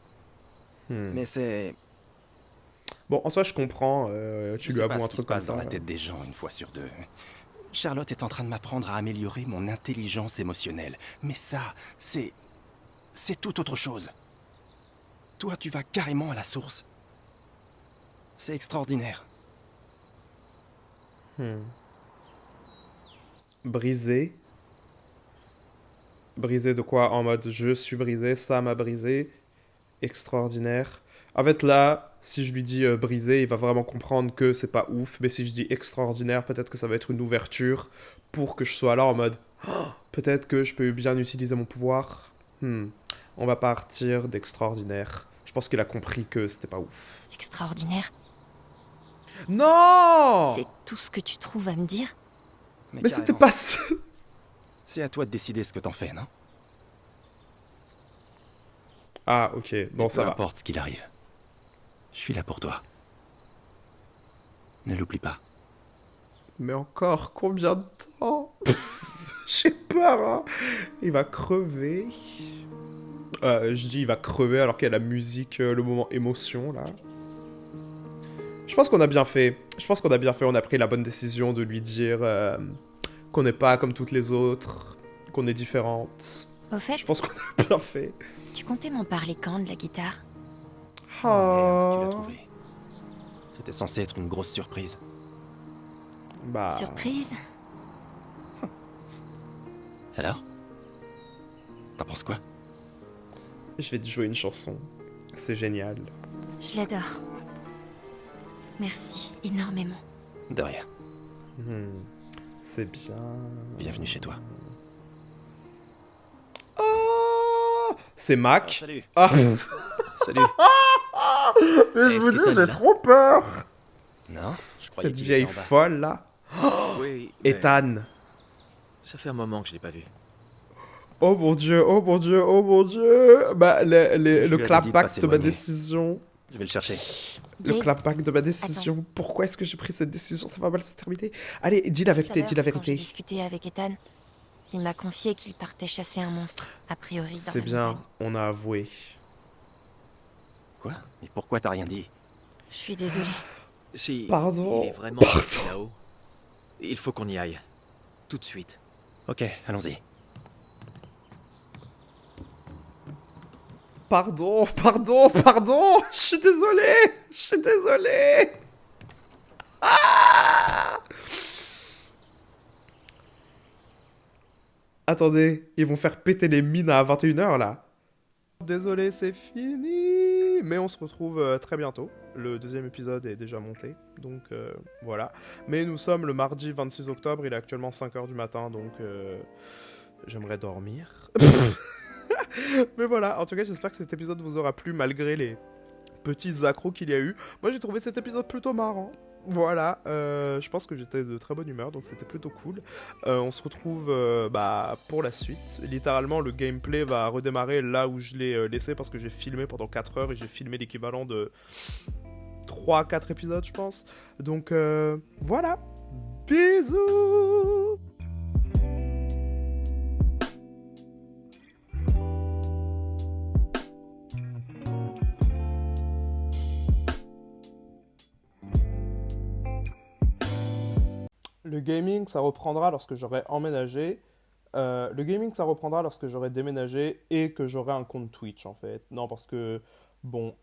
Mais c'est... Bon, en soi, je comprends. Tu lui avoues un truc comme ça. Je sais pas ce qui se passe dans la tête des gens une fois sur deux. Charlotte est en train de m'apprendre à améliorer mon intelligence émotionnelle. Mais ça, c'est tout autre chose. Toi, tu vas carrément à la source. C'est extraordinaire. Brisé. Brisé de quoi? En mode je suis brisé, ça m'a brisé. Extraordinaire. En fait là, si je lui dis brisé, il va vraiment comprendre que c'est pas ouf. Mais si je dis extraordinaire, peut-être que ça va être une ouverture pour que je sois là en mode oh, peut-être que je peux bien utiliser mon pouvoir. On va partir d'extraordinaire. Je pense qu'il a compris que c'était pas ouf. Extraordinaire? Non! C'est tout ce que tu trouves à me dire? Mais c'était pas ça. C'est à toi de décider ce que t'en fais, non? Ah, ok. Bon, ça va. Peu importe ce qu'il arrive. Je suis là pour toi. Ne l'oublie pas. Mais encore combien de temps? J'ai peur, hein. Il va crever. Je dis il va crever alors qu'il y a la musique, le moment émotion, là. Je pense qu'on a bien fait. On a pris la bonne décision de lui dire qu'on n'est pas comme toutes les autres, qu'on est différente. Au fait, je pense qu'on a bien fait. Tu comptais m'en parler quand de la guitare? Oh merde, tu l'as trouvé. C'était censé être une grosse surprise. Bah... Surprise? Alors? T'en penses quoi? Je vais te jouer une chanson. C'est génial. Je l'adore. Merci énormément. De rien. C'est bien. Bienvenue chez toi. Oh, c'est Mac. Salut. Ah. Salut. Mais je vous dis, j'ai trop peur. Non, cette vieille folle là. Oui, Ethan. Ça fait un moment que je l'ai pas vu. Oh mon dieu, oh mon dieu, oh mon dieu. Bah, le clapback de ma s'éloigner. décision. Je vais le chercher. Le clapback de ma décision. Pourquoi est-ce que j'ai pris cette décision? Ça va mal se terminer. Allez, dis la vérité, dis la Quand j'ai vérité. discuté avec Ethan, il m'a confié qu'il partait chasser un monstre, a priori dans C'est la bien, montagne. on a avoué. Quoi? Mais pourquoi t'as rien dit? Je suis désolée. Si Pardon. il est vraiment parti là-haut, il faut qu'on y aille. Tout de suite. Ok, allons-y. Pardon, pardon, pardon. Je suis désolé. Je suis désolé. Ah! Attendez, ils vont faire péter les mines à 21h là. Désolé, c'est fini. Mais on se retrouve très bientôt. Le deuxième épisode est déjà monté. Donc voilà. Mais nous sommes le mardi 26 octobre. Il est actuellement 5h du matin. Donc j'aimerais dormir. Mais voilà, en tout cas, j'espère que cet épisode vous aura plu malgré les petits accros qu'il y a eu. Moi, j'ai trouvé cet épisode plutôt marrant. Voilà, je pense que j'étais de très bonne humeur, donc c'était plutôt cool. On se retrouve pour la suite. Littéralement, le gameplay va redémarrer là où je l'ai laissé parce que j'ai filmé pendant 4 heures et j'ai filmé l'équivalent de 3-4 épisodes, je pense. Donc voilà, bisous. Le gaming, ça reprendra lorsque j'aurai emménagé. Le gaming, ça reprendra lorsque j'aurai déménagé et que j'aurai un compte Twitch, en fait. Non, parce que, bon,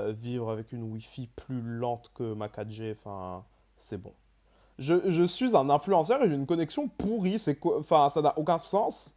vivre avec une Wi-Fi plus lente que ma 4G, enfin, c'est bon. Je suis un influenceur et j'ai une connexion pourrie. C'est quoi? Enfin, ça n'a aucun sens.